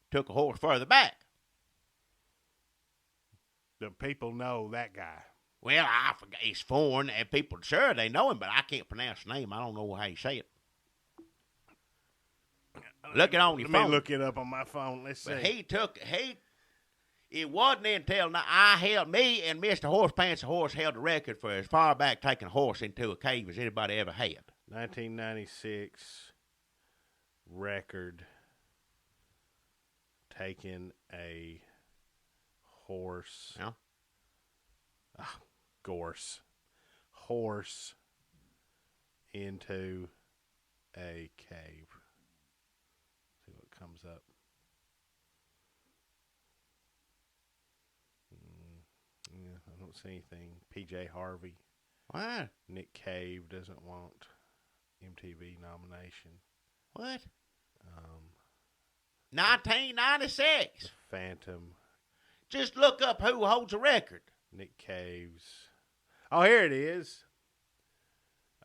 Speaker 2: took a horse further back.
Speaker 3: The people know that guy.
Speaker 2: Well, I forgot. He's foreign, and people, sure, they know him, but I can't pronounce his name. I don't know how you say it. Look it on your phone.
Speaker 3: Let me look it up on my phone. Let's see.
Speaker 2: But it wasn't until me and Mr. Horse Pants the Horse held the record for as far back taking a horse into a cave as anybody ever had.
Speaker 3: 1996 record taking a horse.
Speaker 2: Yeah.
Speaker 3: Horse into a cave. See what comes up. Yeah, I don't see anything. PJ Harvey.
Speaker 2: What?
Speaker 3: Nick Cave doesn't want MTV nomination.
Speaker 2: What? 1996.
Speaker 3: The Phantom.
Speaker 2: Just look up who holds the record.
Speaker 3: Nick Cave's. Oh, here it is.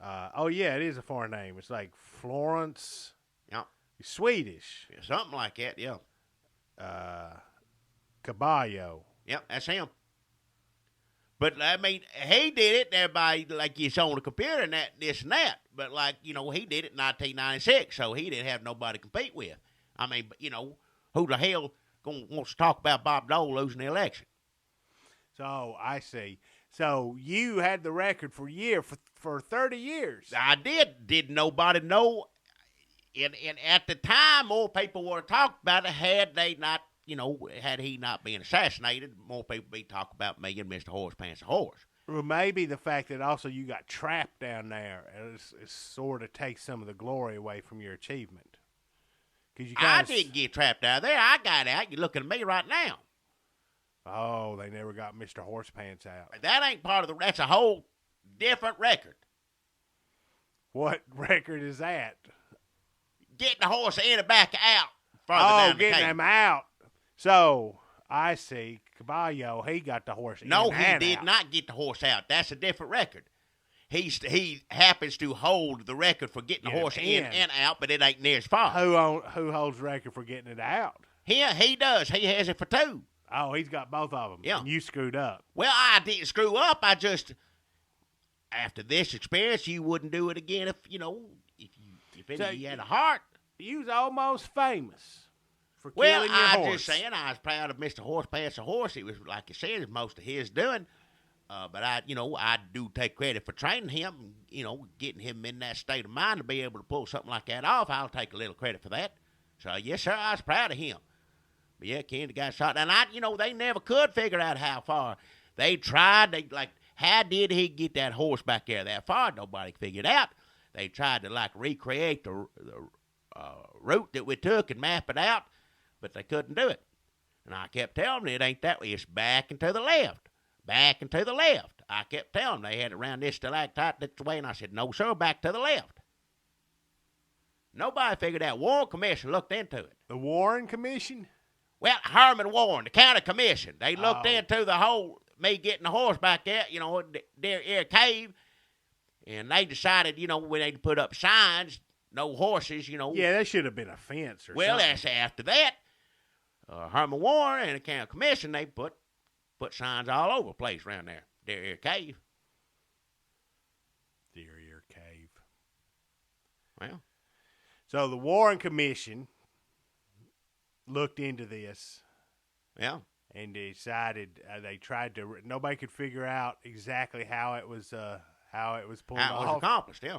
Speaker 3: Oh, yeah, it is a foreign name. It's like Florence.
Speaker 2: Yeah.
Speaker 3: Swedish.
Speaker 2: Yeah, something like that, yeah.
Speaker 3: Caballo.
Speaker 2: Yep, that's him. But, I mean, he did it. Everybody, like, it's on the computer and that, this and that. But, like, you know, he did it in 1996, so he didn't have nobody to compete with. I mean, you know, who the hell wants to talk about Bob Dole losing the election?
Speaker 3: So, I see. So, you had the record for 30 years.
Speaker 2: I did. Did nobody know? And at the time, more people would have talked about it had they not, you know, had he not been assassinated. More people be talking about me and Mr. Horse Pants a Horse.
Speaker 3: Well, maybe the fact that also you got trapped down there is sort of takes some of the glory away from your achievement. Cause you
Speaker 2: I didn't get trapped out there. I got out. You're looking at me right now.
Speaker 3: Oh, they never got Mr. Horse Pants out.
Speaker 2: That ain't part of the. That's a whole different record.
Speaker 3: What record is that?
Speaker 2: Getting the horse in and back out. Further
Speaker 3: Oh,
Speaker 2: down the
Speaker 3: getting
Speaker 2: cave.
Speaker 3: him out. So, I see. Caballo, he got the horse
Speaker 2: No,
Speaker 3: in
Speaker 2: he
Speaker 3: and
Speaker 2: did
Speaker 3: out.
Speaker 2: not get the horse out. That's a different record. He happens to hold the record for getting the
Speaker 3: Get him
Speaker 2: horse
Speaker 3: in.
Speaker 2: and out, but it ain't near as far.
Speaker 3: Who holds the record for getting it out?
Speaker 2: He does. He has it for 2.
Speaker 3: Oh, he's got both of them.
Speaker 2: Yeah.
Speaker 3: And you screwed up.
Speaker 2: Well, I didn't screw up. I just, after this experience, you wouldn't do it again if, you know, if you had a heart.
Speaker 3: You was almost famous for
Speaker 2: Well,
Speaker 3: killing your
Speaker 2: I
Speaker 3: horse.
Speaker 2: just saying, I was proud of Mr. Horse Pants a Horse. It was, like I said, it's most of his doing. But I do take credit for training him, you know, getting him in that state of mind to be able to pull something like that off. I'll take a little credit for that. So, yes, sir, I was proud of him. But, yeah, Kenny got shot. And, they never could figure out how far. They tried. How did he get that horse back there that far? Nobody figured out. They tried to, recreate the route that we took and map it out, but they couldn't do it. And I kept telling them it ain't that way. It's back and to the left. Back and to the left. I kept telling them they had it around this stalactite this way, and I said, no, sir, back to the left. Nobody figured out. Warren Commission looked into it.
Speaker 3: The Warren Commission?
Speaker 2: Well, Herman Warren, the county commission, they looked
Speaker 3: Oh.
Speaker 2: into the whole, me getting the horse back there, their cave, and they decided, we need to put up signs, no horses,
Speaker 3: Yeah, that should have been a fence or
Speaker 2: Well,
Speaker 3: something.
Speaker 2: that's after that. Herman Warren and the county commission, they put signs all over the place around there, their cave.
Speaker 3: Deer Ear Cave.
Speaker 2: Well,
Speaker 3: So the Warren Commission looked into this
Speaker 2: yeah.
Speaker 3: and decided they tried to. Nobody could figure out exactly how it was pulled
Speaker 2: How it was
Speaker 3: off.
Speaker 2: accomplished, yeah.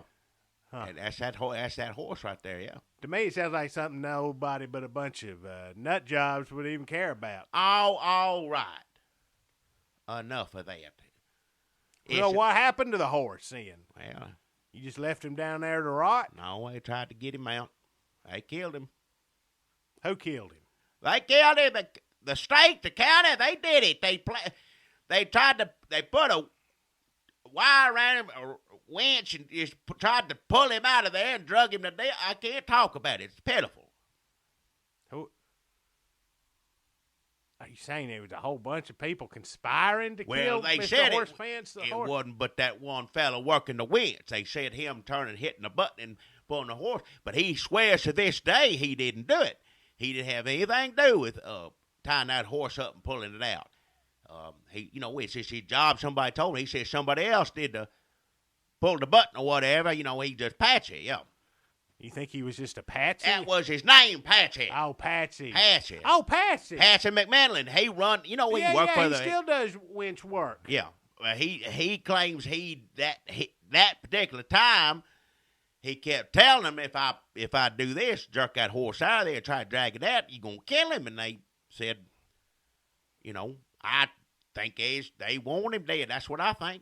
Speaker 3: Huh.
Speaker 2: And that's that horse right there, yeah.
Speaker 3: To me, it sounds like something nobody but a bunch of nut jobs would even care about.
Speaker 2: All right. Enough of that.
Speaker 3: What happened to the horse then?
Speaker 2: Well,
Speaker 3: You just left him down there to rot?
Speaker 2: no, they tried to get him out. They killed him.
Speaker 3: Who killed him?
Speaker 2: They killed him. The state, the county, they did it. They put a wire around him, a winch, and just tried to pull him out of there and drug him to death. I can't talk about it. It's pitiful.
Speaker 3: Who? Are you saying there was a whole bunch of people conspiring to kill
Speaker 2: they
Speaker 3: Mr.
Speaker 2: said
Speaker 3: Horse Pants the
Speaker 2: it
Speaker 3: horse?
Speaker 2: wasn't but that one fella working the winch. They said him turning, hitting the button, and pulling the horse. But he swears to this day he didn't do it. He didn't have anything to do with tying that horse up and pulling it out. It's just his job. Somebody told him. He said somebody else did pull the button or whatever. He just Patsy. Yeah,
Speaker 3: You think he was just a patsy?
Speaker 2: that was his name, Patsy.
Speaker 3: Oh, Patsy.
Speaker 2: Patsy.
Speaker 3: Oh, Patsy.
Speaker 2: Patsy McManlin. He run. He worked for
Speaker 3: he
Speaker 2: the.
Speaker 3: still does winch work.
Speaker 2: Yeah, he claims that particular time. He kept telling them if I do this, jerk that horse out of there, try to drag it out, you're gonna kill him. And they said, I think they want him dead. That's what I think.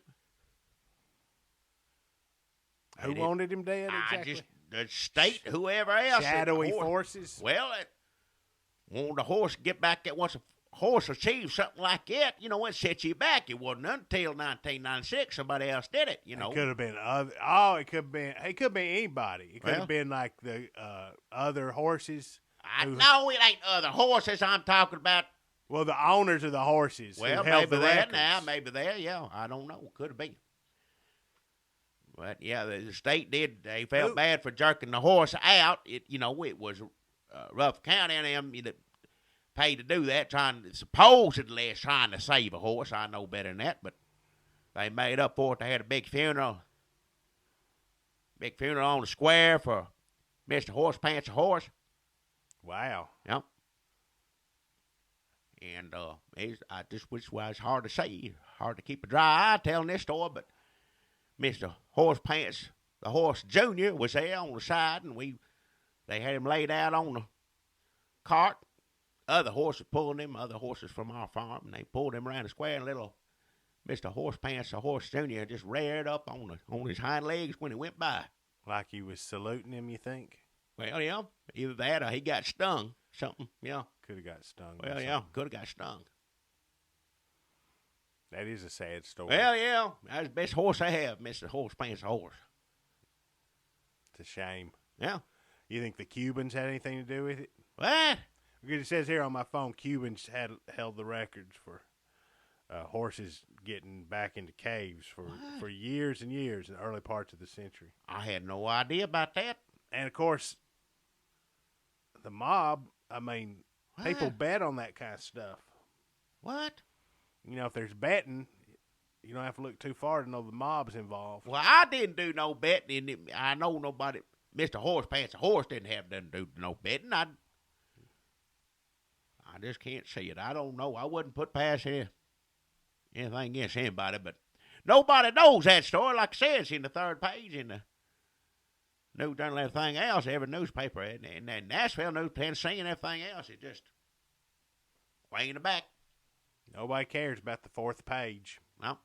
Speaker 3: Who wanted him dead exactly?
Speaker 2: The state, whoever else.
Speaker 3: Shadowy forces?
Speaker 2: Well, it wanted the horse to get back at once a horse achieved something like that, it set you back. It wasn't until 1996 somebody else did it,
Speaker 3: It could have been it could have been anybody. It could have been like the other horses.
Speaker 2: No, it ain't other horses I'm talking about.
Speaker 3: Well, the owners of the horses.
Speaker 2: Well, maybe that now, maybe there, yeah. I don't know. Could have been. But, yeah, the state they felt bad for jerking the horse out. It was Rough County and them that paid to do that, supposedly trying to save a horse. I know better than that, but they made up for it. They had a big funeral on the square for Mr. Horse Pants a horse.
Speaker 3: Wow.
Speaker 2: Yep. And I just wish it was hard to say, hard to keep a dry eye telling this story, but Mr. Horse Pants, the horse junior, was there on the side, and they had him laid out on the cart. Other horses pulling him, other horses from our farm, and they pulled him around the square, and little Mr. Horse Pants, the horse junior, just reared up on his hind legs when he went by.
Speaker 3: Like he was saluting him, you think?
Speaker 2: Well, yeah, either that or he got stung, something, yeah.
Speaker 3: Could have got stung.
Speaker 2: Well, yeah, could have got stung.
Speaker 3: That is a sad story.
Speaker 2: Well, yeah, that's the best horse I have, Mr. Horse Pants horse.
Speaker 3: It's a shame.
Speaker 2: Yeah.
Speaker 3: You think the Cubans had anything to do with it?
Speaker 2: What?
Speaker 3: Because it says here on my phone, Cubans held the records for horses getting back into caves for years and years in the early parts of the century.
Speaker 2: I had no idea about that.
Speaker 3: And, of course, the mob, people bet on that kind of stuff.
Speaker 2: What?
Speaker 3: If there's betting, you don't have to look too far to know the mob's involved.
Speaker 2: Well, I didn't do no betting. I know nobody. Mr. Horse Pants, the horse, didn't have nothing to do no betting. I just can't see it. I don't know. I wouldn't put past anything against anybody, but nobody knows that story. Like I said, it's in the third page in the news and everything else. Every newspaper, and Nashville News, Tennessee, and everything else, it just way in the back.
Speaker 3: Nobody cares about the fourth page.
Speaker 2: No.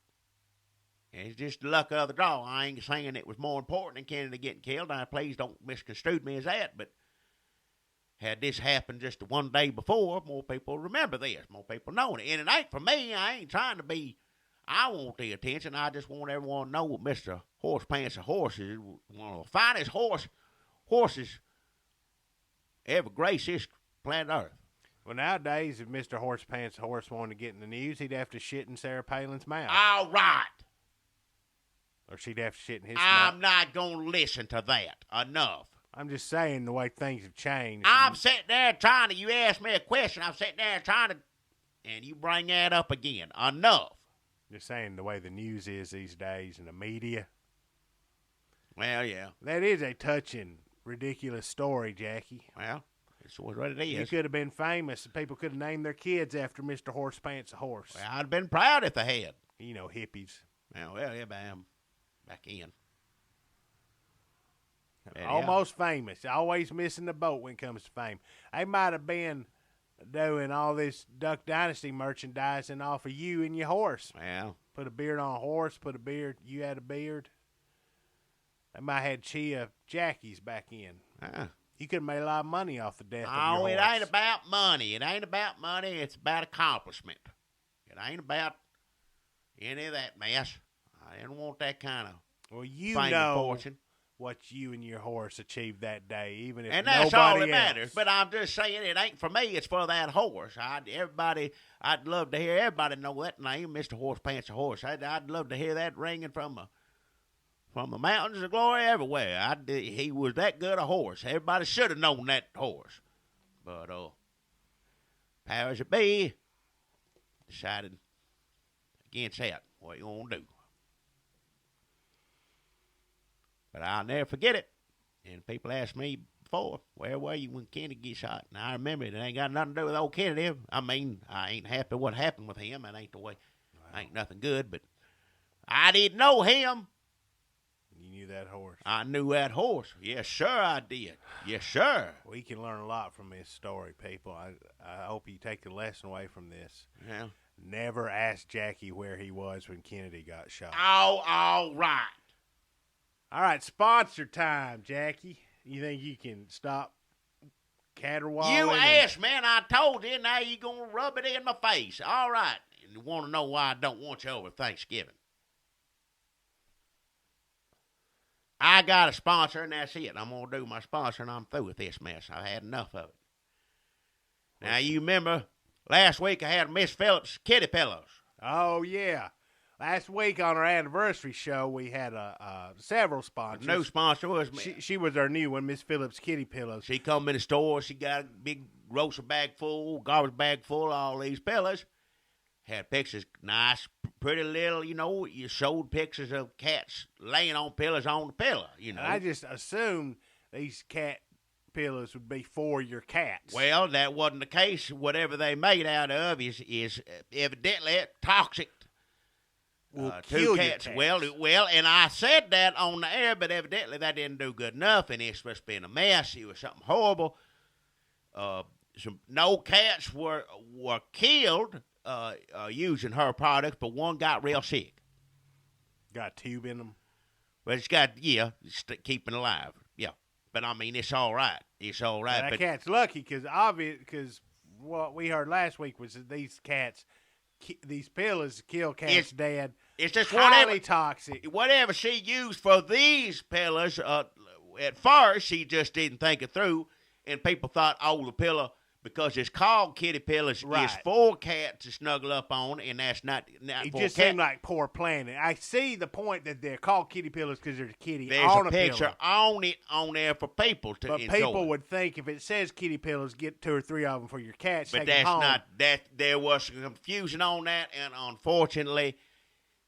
Speaker 2: It's just the luck of the draw. I ain't saying it was more important than Kennedy getting killed. Now, please don't misconstrue me as that, but had this happened just one day before, more people remember this. More people know it. And it ain't for me. I ain't trying to be. I want the attention. I just want everyone to know what Mr. Horse Pants a horse is one of the finest horses ever graced this planet Earth.
Speaker 3: Well, nowadays, if Mr. Horse Pants a horse wanted to get in the news, he'd have to shit in Sarah Palin's mouth.
Speaker 2: All right.
Speaker 3: Or she'd have to shit in his
Speaker 2: I'm
Speaker 3: mouth.
Speaker 2: not going to listen to that. Enough.
Speaker 3: I'm just saying the way things have changed.
Speaker 2: I'm sitting there trying to, you ask me a question, I'm sitting there trying to, and you bring that up again. Enough.
Speaker 3: Just saying the way the news is these days and the media.
Speaker 2: Well, yeah.
Speaker 3: That is a touching, ridiculous story, Jackie.
Speaker 2: Well, it's what it is.
Speaker 3: You could have been famous. People could have named their kids after Mr. Horse Pants a horse.
Speaker 2: Well, I'd have been proud if they had.
Speaker 3: Hippies.
Speaker 2: Well, yeah, bam. Back in.
Speaker 3: Almost famous. Always missing the boat when it comes to fame. They might have been doing all this Duck Dynasty merchandising off of you and your horse.
Speaker 2: Well.
Speaker 3: Put a beard on a horse, put a beard. You had a beard. They might have had Chia Jackies back in. You could have made a lot of money off the death of your horse.
Speaker 2: It ain't about money. It ain't about money. It's about accomplishment. It ain't about any of that mess. I didn't want that kind of fame and fortune.
Speaker 3: What you and your horse achieved that day, even if
Speaker 2: and
Speaker 3: nobody
Speaker 2: that's all that
Speaker 3: else.
Speaker 2: matters. But I'm just saying it ain't for me. It's for that horse. I'd love to hear everybody know that name, Mr. Horse Pants a horse. I'd love to hear that ringing from the mountains of glory everywhere. He was that good a horse. Everybody should have known that horse. But powers that be decided against that. What you gonna do? But I'll never forget it. And people ask me before, where were you when Kennedy got shot? And I remember it. It ain't got nothing to do with old Kennedy. I mean, I ain't happy what happened with him. That ain't the way. Wow. Ain't nothing good. But I didn't know him.
Speaker 3: You knew that horse.
Speaker 2: I knew that horse. Yes, sir, I did. Yes, sir.
Speaker 3: We can learn a lot from this story, people. I hope you take a lesson away from this.
Speaker 2: Yeah.
Speaker 3: Never ask Jackie where he was when Kennedy got shot.
Speaker 2: Oh, all right.
Speaker 3: All right, sponsor time, Jackie. You think you can stop caterwauling?
Speaker 2: You asked, man. I told you. Now you going to rub it in my face. All right. You want to know why I don't want you over Thanksgiving? I got a sponsor, and that's it. I'm going to do my sponsor, and I'm through with this mess. I've had enough of it. Now, you remember last week I had Miss Phillips kitty pillows.
Speaker 3: Oh, yeah. Last week on our anniversary show, we had several sponsors.
Speaker 2: The new sponsor was
Speaker 3: she was our new one, Miss Phillips Kitty Pillows.
Speaker 2: She come in the store. She got a big grocery bag full, garbage bag full of all these pillows. Had pictures, nice, pretty little, you showed pictures of cats laying on pillows on the pillow,
Speaker 3: And I just assumed these cat pillows would be for your cats.
Speaker 2: Well, that wasn't the case. Whatever they made out of is evidently toxic.
Speaker 3: Kill
Speaker 2: to
Speaker 3: your
Speaker 2: cats.
Speaker 3: cats.
Speaker 2: Well, and I said that on the air, but evidently that didn't do good enough, and it's supposed to be a mess. It was something horrible. No cats were killed using her products, but one got real sick.
Speaker 3: Got a tube in them.
Speaker 2: But it's got keeping alive. Yeah, but I mean it's all right. It's all right.
Speaker 3: That
Speaker 2: but
Speaker 3: cat's lucky because what we heard last week was that these cats. These pillows kill cats dead.
Speaker 2: It's just
Speaker 3: highly toxic.
Speaker 2: Whatever she used for these pillows, at first she just didn't think it through, and people thought, oh, the pillow, because it's called kitty pillows, is for cats to snuggle up on, and that's not
Speaker 3: it
Speaker 2: for
Speaker 3: just
Speaker 2: cat.
Speaker 3: seemed like poor planning. I see the point that they're called kitty pillows because there's a kitty
Speaker 2: There's
Speaker 3: on
Speaker 2: a picture on it on there for people to
Speaker 3: but
Speaker 2: enjoy.
Speaker 3: people would think if it says kitty pillows, get 2 or 3 of them for your cats.
Speaker 2: But
Speaker 3: take
Speaker 2: that's
Speaker 3: them home.
Speaker 2: not that. There was some confusion on that, and unfortunately,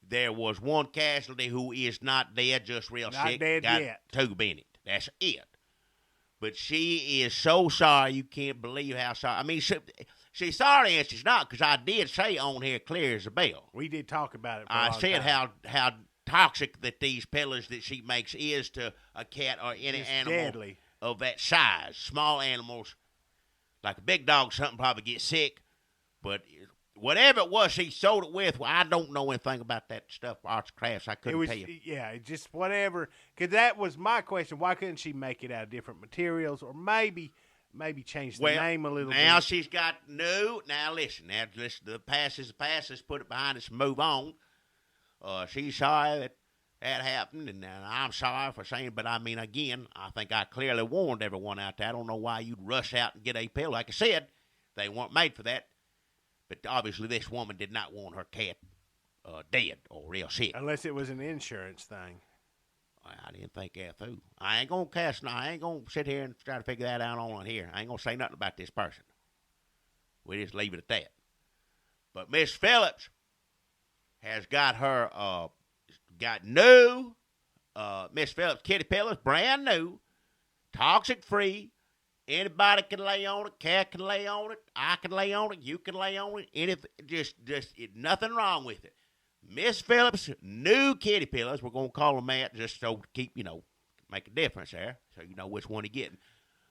Speaker 2: there was one casualty who is not dead, just real
Speaker 3: Not
Speaker 2: sick.
Speaker 3: dead
Speaker 2: got
Speaker 3: yet.
Speaker 2: tube in it. That's it. But she is so sorry. You can't believe how sorry. I mean, she's sorry and she's not, because I did say on here clear as a bell.
Speaker 3: We did talk about it. For
Speaker 2: I
Speaker 3: a long
Speaker 2: said
Speaker 3: time.
Speaker 2: how toxic that these pillows that she makes is to a cat or any
Speaker 3: It's
Speaker 2: animal
Speaker 3: deadly.
Speaker 2: of that size. Small animals, like a big dog, something probably get sick. But whatever it was she sold it with, well, I don't know anything about that stuff, arts and crafts. I couldn't tell you.
Speaker 3: Yeah, just whatever. Because that was my question. Why couldn't she make it out of different materials, or maybe change the name a little bit?
Speaker 2: Now she's got new. Now listen. The past is the past. Let's put it behind us and move on. She's sorry that happened, and I'm sorry for saying. But I mean, again, I think I clearly warned everyone out there. I don't know why you'd rush out and get a pill. Like I said, they weren't made for that. But obviously, this woman did not want her cat dead or real sick.
Speaker 3: Unless it was an insurance thing.
Speaker 2: I didn't think that through. I ain't gonna sit here and try to figure that out on here. I ain't gonna say nothing about this person. We just leave it at that. But Miss Phillips has got her got new Miss Phillips kitty pillows, brand new, toxic free. Anybody can lay on it. Cat can lay on it. I can lay on it. You can lay on it. Anything, nothing wrong with it. Miss Phillips' new kitty pillows. We're gonna call them that just so to keep make a difference there, so you know which one you're getting.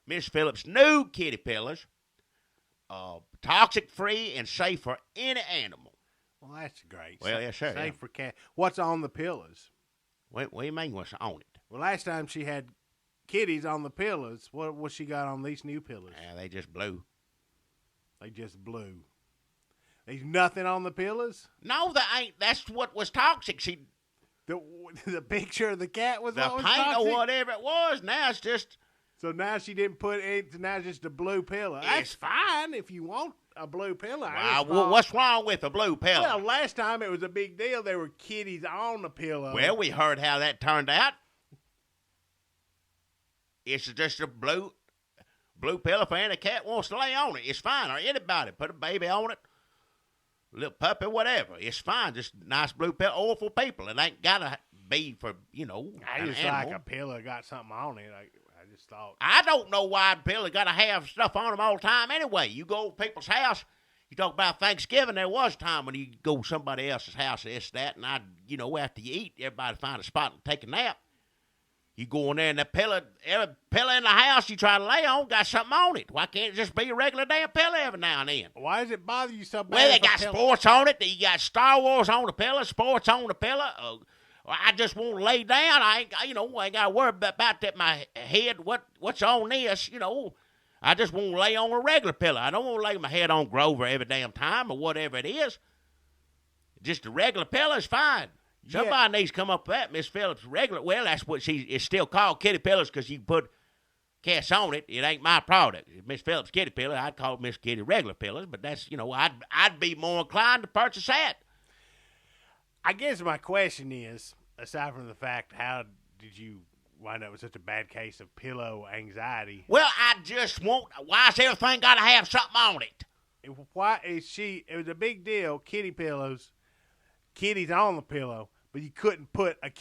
Speaker 2: Miss Phillips' new kitty pillows, toxic free and safe for any animal.
Speaker 3: Well, that's great.
Speaker 2: Well, yes, sir.
Speaker 3: Safe for cat. What's on the pillows?
Speaker 2: What do you mean what's on it?
Speaker 3: Well, last time she had kitties on the pillows. What she got on these new pillows?
Speaker 2: Yeah, they just blew.
Speaker 3: They just blew. There's nothing on the pillows?
Speaker 2: No, there ain't. That's what was toxic.
Speaker 3: The picture of the cat was
Speaker 2: the
Speaker 3: what was
Speaker 2: paint
Speaker 3: toxic?
Speaker 2: or whatever it was. Now it's just.
Speaker 3: So now she didn't put it. Now it's just a blue pillow. That's fine if you want a blue pillow.
Speaker 2: What's wrong with a blue pillow?
Speaker 3: Well, last time it was a big deal. There were kitties on the pillow.
Speaker 2: Well, we heard how that turned out. It's just a blue pillow for any cat wants to lay on it. It's fine. Or anybody put a baby on it, little puppy, whatever. It's fine. Just nice blue pillow. Or for people. It ain't gotta be for
Speaker 3: I just
Speaker 2: animal.
Speaker 3: like a pillow got something on it. I just thought.
Speaker 2: I don't know why a pillow got to have stuff on them all the time anyway. You go to people's house, you talk about Thanksgiving, there was a time when you go to somebody else's house, this, that, and after you eat, everybody find a spot and take a nap. You go in there and every pillow in the house you try to lay on got something on it. Why can't it just be a regular damn pillow every now and then?
Speaker 3: Why does it bother you so bad?
Speaker 2: Well, they got sports on it. You got Star Wars on the pillow, sports on the pillow, I just want to lay down. I ain't got to worry about that. My head, what's on this, I just want to lay on a regular pillow. I don't want to lay my head on Grover every damn time or whatever it is. Just a regular pillow is fine. Somebody needs to come up with that, Miss Phillips. Regular, well, that's what it's still called kitty pillows because you put cats on it. It ain't my product. Miss Phillips kitty pillow, I'd call it Miss Kitty regular pillows, but that's, I'd be more inclined to purchase that.
Speaker 3: I guess my question is, aside from the fact, how did you wind up with such a bad case of pillow anxiety?
Speaker 2: Well, why's everything got to have something on it?
Speaker 3: Why is it was a big deal, kitty pillows, kitties on the pillow, but you couldn't put a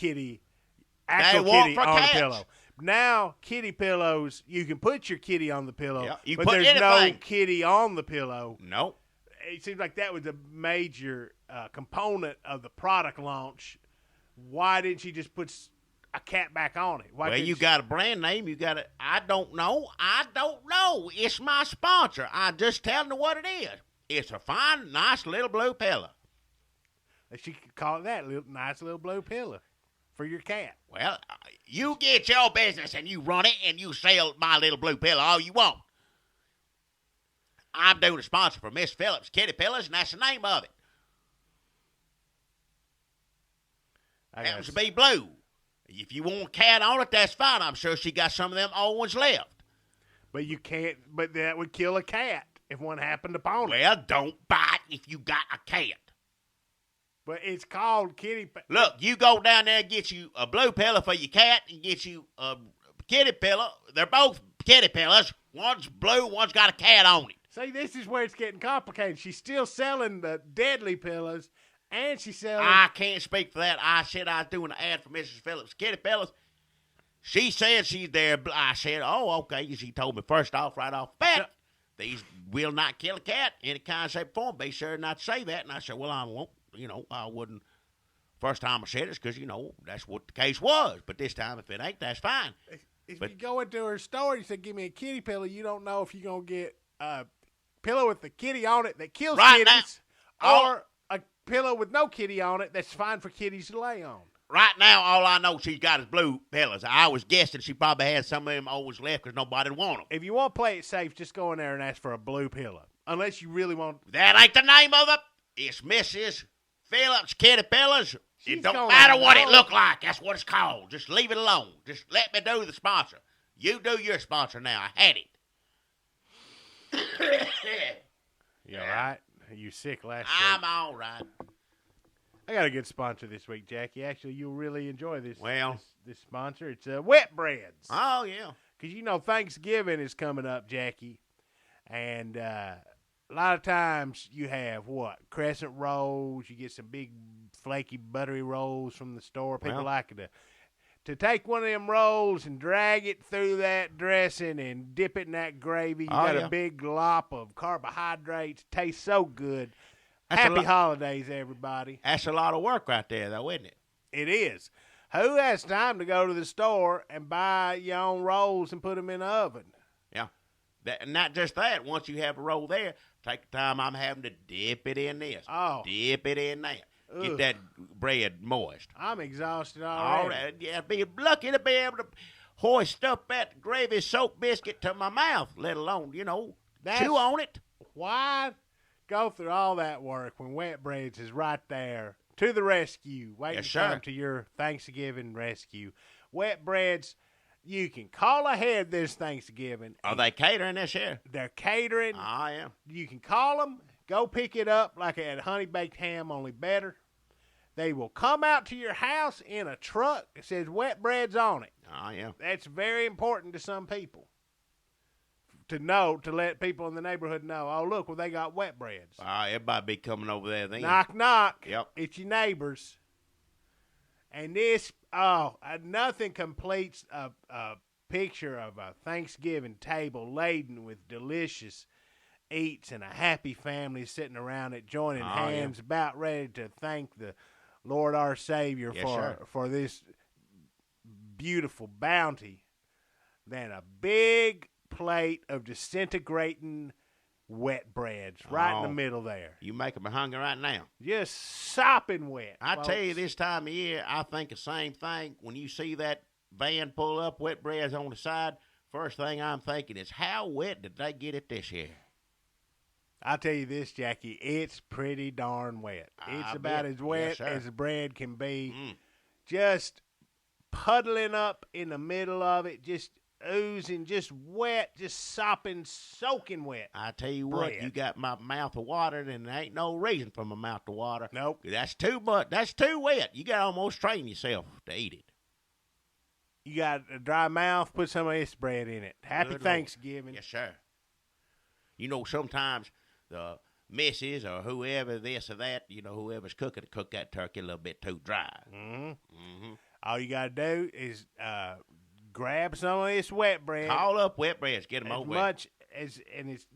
Speaker 3: actual kitty on the pillow. Now, kitty pillows, you can put your kitty on the pillow, but there's no kitty on the pillow.
Speaker 2: Nope.
Speaker 3: It seems like that was a major component of the product launch. Why didn't she just put a cat back on it?
Speaker 2: Well, you got a brand name. You got it. I don't know. It's my sponsor. I just telling her what it is. It's a fine, nice little blue pillow.
Speaker 3: She could call it that, nice little blue pillow for your cat.
Speaker 2: Well, you get your business and you run it and you sell my little blue pillow all you want. I'm doing a sponsor for Miss Phillips Kitty Pillows, and that's the name of it. Happens to be blue. If you want a cat on it, that's fine. I'm sure she got some of them old ones left.
Speaker 3: But you can't. But that would kill a cat if one happened upon it.
Speaker 2: Well, don't bite if you got a cat.
Speaker 3: But it's called kitty.
Speaker 2: Look, you go down there and get you a blue pillow for your cat and get you a kitty pillow. They're both kitty pillows. One's blue, one's got a cat on it.
Speaker 3: See, this is where it's getting complicated. She's still selling the deadly pillows, and she's selling...
Speaker 2: I can't speak for that. I said I was doing an ad for Mrs. Phillips Kitty Pillows. She said she's there. I said, oh, okay. She told me first off, right off the bat, these will not kill a cat in any kind of shape or form. Be sure not to say that. And I said, well, I won't. I wouldn't. First time I said it's because, that's what the case was. But this time, if it ain't, that's fine.
Speaker 3: If you go into her store, you say, give me a kitty pillow, you don't know if you're going to get a pillow with the kitty on it that kills kitties, or a pillow with no kitty on it that's fine for kitties to lay on.
Speaker 2: Right now, all I know she's got is blue pillows. I was guessing she probably had some of them always left because nobody want them.
Speaker 3: If you want to play it safe, just go in there and ask for a blue pillow. Unless you really want...
Speaker 2: That ain't the name of it. It's Mrs. Phillips Kitty Pillows. It don't matter what it look like. That's what it's called. Just leave it alone. Just let me do the sponsor. You do your sponsor now. I had it.
Speaker 3: You all right? You sick last week?
Speaker 2: I'm all right.
Speaker 3: I got a good sponsor this week, Jackie. Actually, you'll really enjoy this.
Speaker 2: Well,
Speaker 3: this sponsor. It's Wet Breads.
Speaker 2: Oh, yeah.
Speaker 3: Because, Thanksgiving is coming up, Jackie. And a lot of times you have, crescent rolls. You get some big, flaky, buttery rolls from the store. People like to take one of them rolls and drag it through that dressing and dip it in that gravy. You got a big glop of carbohydrates. Tastes so good. Happy holidays, everybody.
Speaker 2: That's a lot of work right there, though, isn't it?
Speaker 3: It is. Who has time to go to the store and buy your own rolls and put them in the oven?
Speaker 2: Yeah. Not just that. Once you have a roll there, take the time I'm having to dip it in this.
Speaker 3: Oh.
Speaker 2: Dip it in there.
Speaker 3: Ugh.
Speaker 2: Get that bread moist.
Speaker 3: I'm exhausted
Speaker 2: All
Speaker 3: already.
Speaker 2: right. Yeah, be lucky to be able to hoist up that gravy soaked biscuit to my mouth, let alone, chew on it.
Speaker 3: Why go through all that work when Wet Breads is right there to the rescue, waiting to come to your Thanksgiving rescue? Wet Breads, you can call ahead this Thanksgiving.
Speaker 2: Are they catering this year?
Speaker 3: They're catering.
Speaker 2: I am.
Speaker 3: You can call them, go pick it up like a honey baked ham, only better. They will come out to your house in a truck that says Wet Breads on it.
Speaker 2: I am.
Speaker 3: That's very important to some people. To let people in the neighborhood know, oh, look, they got Wet Breads.
Speaker 2: Everybody be coming over there then.
Speaker 3: Knock, knock.
Speaker 2: Yep.
Speaker 3: It's your neighbors. And this, nothing completes a picture of a Thanksgiving table laden with delicious eats and a happy family sitting around it, joining hands, about ready to thank the Lord our Savior for this beautiful bounty, than a big plate of disintegrating wet breads right in the
Speaker 2: Oh.
Speaker 3: middle there.
Speaker 2: You making me hungry right now.
Speaker 3: Just sopping wet.
Speaker 2: I
Speaker 3: folks.
Speaker 2: tell you, this time of year, I think the same thing. When you see that van pull up, wet breads on the side, first thing I'm thinking is, how wet did they get it this year?
Speaker 3: I'll tell you this, Jackie, it's pretty darn wet. It's
Speaker 2: I
Speaker 3: about
Speaker 2: bet.
Speaker 3: as wet
Speaker 2: Yes, sir.
Speaker 3: as bread can be.
Speaker 2: Mm.
Speaker 3: Just puddling up in the middle of it, just oozing, just wet, just sopping, soaking wet.
Speaker 2: I tell you what,
Speaker 3: Bread.
Speaker 2: you got my mouth to water, and there ain't no reason for my mouth to water.
Speaker 3: Nope.
Speaker 2: That's too much. That's too wet. You got to almost train yourself to eat it.
Speaker 3: You got a dry mouth, put some of this bread in it. Happy
Speaker 2: Good Lord.
Speaker 3: Thanksgiving.
Speaker 2: Yes, sir. You know, sometimes the missus or whoever, this or that, whoever's cooking, cook that turkey a little bit too dry.
Speaker 3: Mm-hmm.
Speaker 2: Mm-hmm.
Speaker 3: All you got to do is grab some of this wet bread.
Speaker 2: Call up wet breads, get them
Speaker 3: as
Speaker 2: over with.
Speaker 3: much as, and it's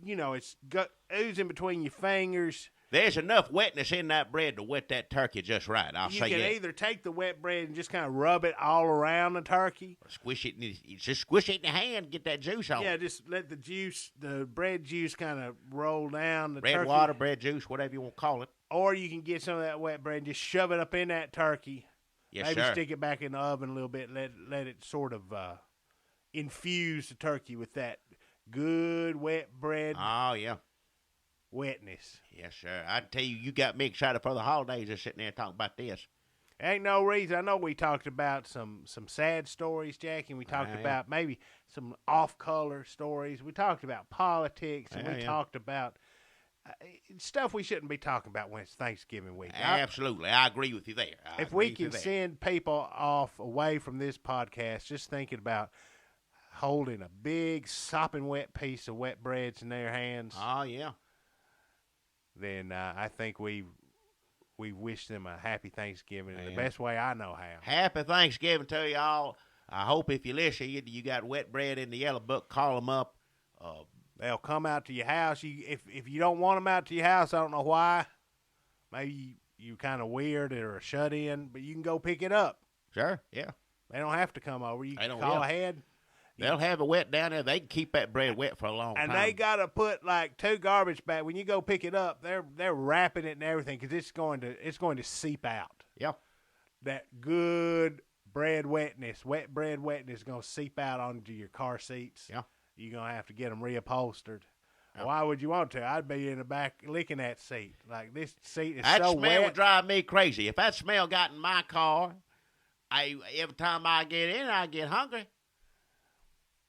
Speaker 3: oozing between your fingers.
Speaker 2: There's enough wetness in that bread to wet that turkey just right. I'll
Speaker 3: You
Speaker 2: say
Speaker 3: can
Speaker 2: that.
Speaker 3: either take the wet bread and just kind of rub it all around the turkey.
Speaker 2: Squish it, just squish it in the hand, get that juice on.
Speaker 3: Yeah, just let the bread juice kind of roll down the
Speaker 2: Bread
Speaker 3: turkey.
Speaker 2: water, bread juice, whatever you want to call it.
Speaker 3: Or you can get some of that wet bread and just shove it up in that turkey.
Speaker 2: Yes,
Speaker 3: Maybe
Speaker 2: sir.
Speaker 3: stick it back in the oven a little bit. Let it sort of infuse the turkey with that good wet bread
Speaker 2: Oh, yeah.
Speaker 3: wetness.
Speaker 2: Yes, sir. I tell you, you got me excited for the holidays just sitting there talking about this.
Speaker 3: Ain't no reason. I know we talked about some sad stories, Jackie, and we talked
Speaker 2: Yeah.
Speaker 3: about maybe some off-color stories. We talked about politics, and we
Speaker 2: Yeah.
Speaker 3: talked about stuff we shouldn't be talking about when it's Thanksgiving week.
Speaker 2: Absolutely. I agree with you there.
Speaker 3: If we can send people off away from this podcast just thinking about holding a big sopping wet piece of wet breads in their hands,
Speaker 2: Oh, yeah.
Speaker 3: then I think we wish them a happy Thanksgiving in the
Speaker 2: Yeah.
Speaker 3: best way I know how.
Speaker 2: Happy Thanksgiving to y'all. I hope if you listen, you got wet bread in the yellow book, call them up.
Speaker 3: They'll come out to your house. If you don't want them out to your house, I don't know why. Maybe you kind of weird or a shut in, but you can go pick it up.
Speaker 2: Sure, yeah.
Speaker 3: They don't have to come over. You
Speaker 2: They
Speaker 3: can
Speaker 2: don't,
Speaker 3: call
Speaker 2: yeah.
Speaker 3: ahead.
Speaker 2: They'll have it wet down there. They can keep that bread wet for a long
Speaker 3: And
Speaker 2: time.
Speaker 3: they got to put like 2 garbage bags. When you go pick it up, they're wrapping it and everything because it's going to seep out.
Speaker 2: Yeah.
Speaker 3: That good bread wetness, wet bread wetness, is going to seep out onto your car seats.
Speaker 2: Yeah.
Speaker 3: You're going to have to get them reupholstered.
Speaker 2: Yeah.
Speaker 3: Why would you want to? I'd be in the back licking that seat. Like, this seat is
Speaker 2: That
Speaker 3: so
Speaker 2: smell
Speaker 3: wet.
Speaker 2: would drive me crazy. If that smell got in my car, every time I get in, I get hungry.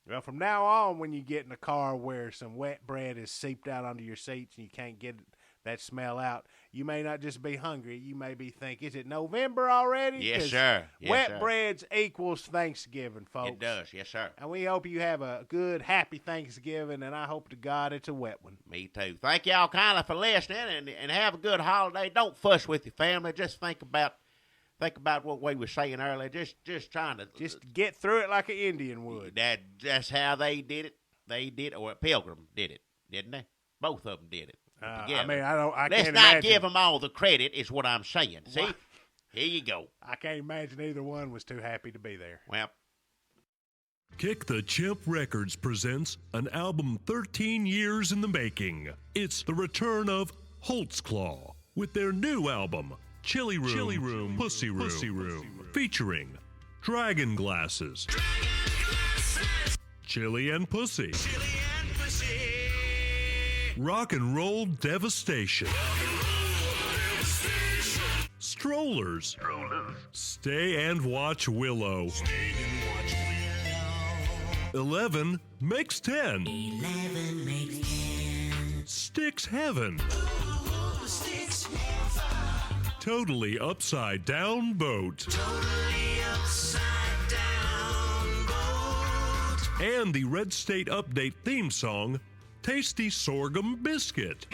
Speaker 3: Well, from now on, when you get in a car where some wet bread is seeped out onto your seats and you can't get that smell out, you may not just be hungry. You may be thinking, is it November already?
Speaker 2: Yes,
Speaker 3: 'Cause
Speaker 2: sir. Yes,
Speaker 3: wet
Speaker 2: sir.
Speaker 3: breads equals Thanksgiving, folks.
Speaker 2: It does. Yes, sir.
Speaker 3: And we hope you have a good, happy Thanksgiving, and I hope to God it's a wet one.
Speaker 2: Me too. Thank y'all kindly for listening, and have a good holiday. Don't fuss with your family. Just think about what we were saying earlier. Just trying to
Speaker 3: Just get through it like an Indian would.
Speaker 2: That's how they did it. They did, or Pilgrim did it, didn't they? Both of them did it.
Speaker 3: I
Speaker 2: together.
Speaker 3: mean, I
Speaker 2: Let's
Speaker 3: can't
Speaker 2: not
Speaker 3: imagine.
Speaker 2: give them all the credit, is what I'm saying. See?
Speaker 3: Why?
Speaker 2: Here you go.
Speaker 3: I can't imagine either one was too happy to be there.
Speaker 2: Well,
Speaker 4: Kick the Chimp Records presents an album 13 years in the making. It's the return of Holtzclaw with their new album, Chili Room, Pussy Room, featuring Dragon Glasses, Chili and Pussy, Rock and Roll Devastation, Strollers, Stay and Watch Willow, 11 makes 10, Sticks Heaven, Totally Upside Down Boat, and the Red State Update theme song, Tasty Sorghum Biscuit.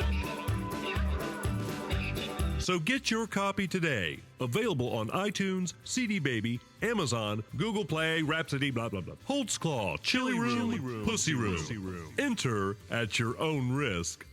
Speaker 4: So get your copy today. Available on iTunes, CD Baby, Amazon, Google Play, Rhapsody, blah, blah, blah. Holtzclaw, Chili Room, Pussy Room. Enter at your own risk.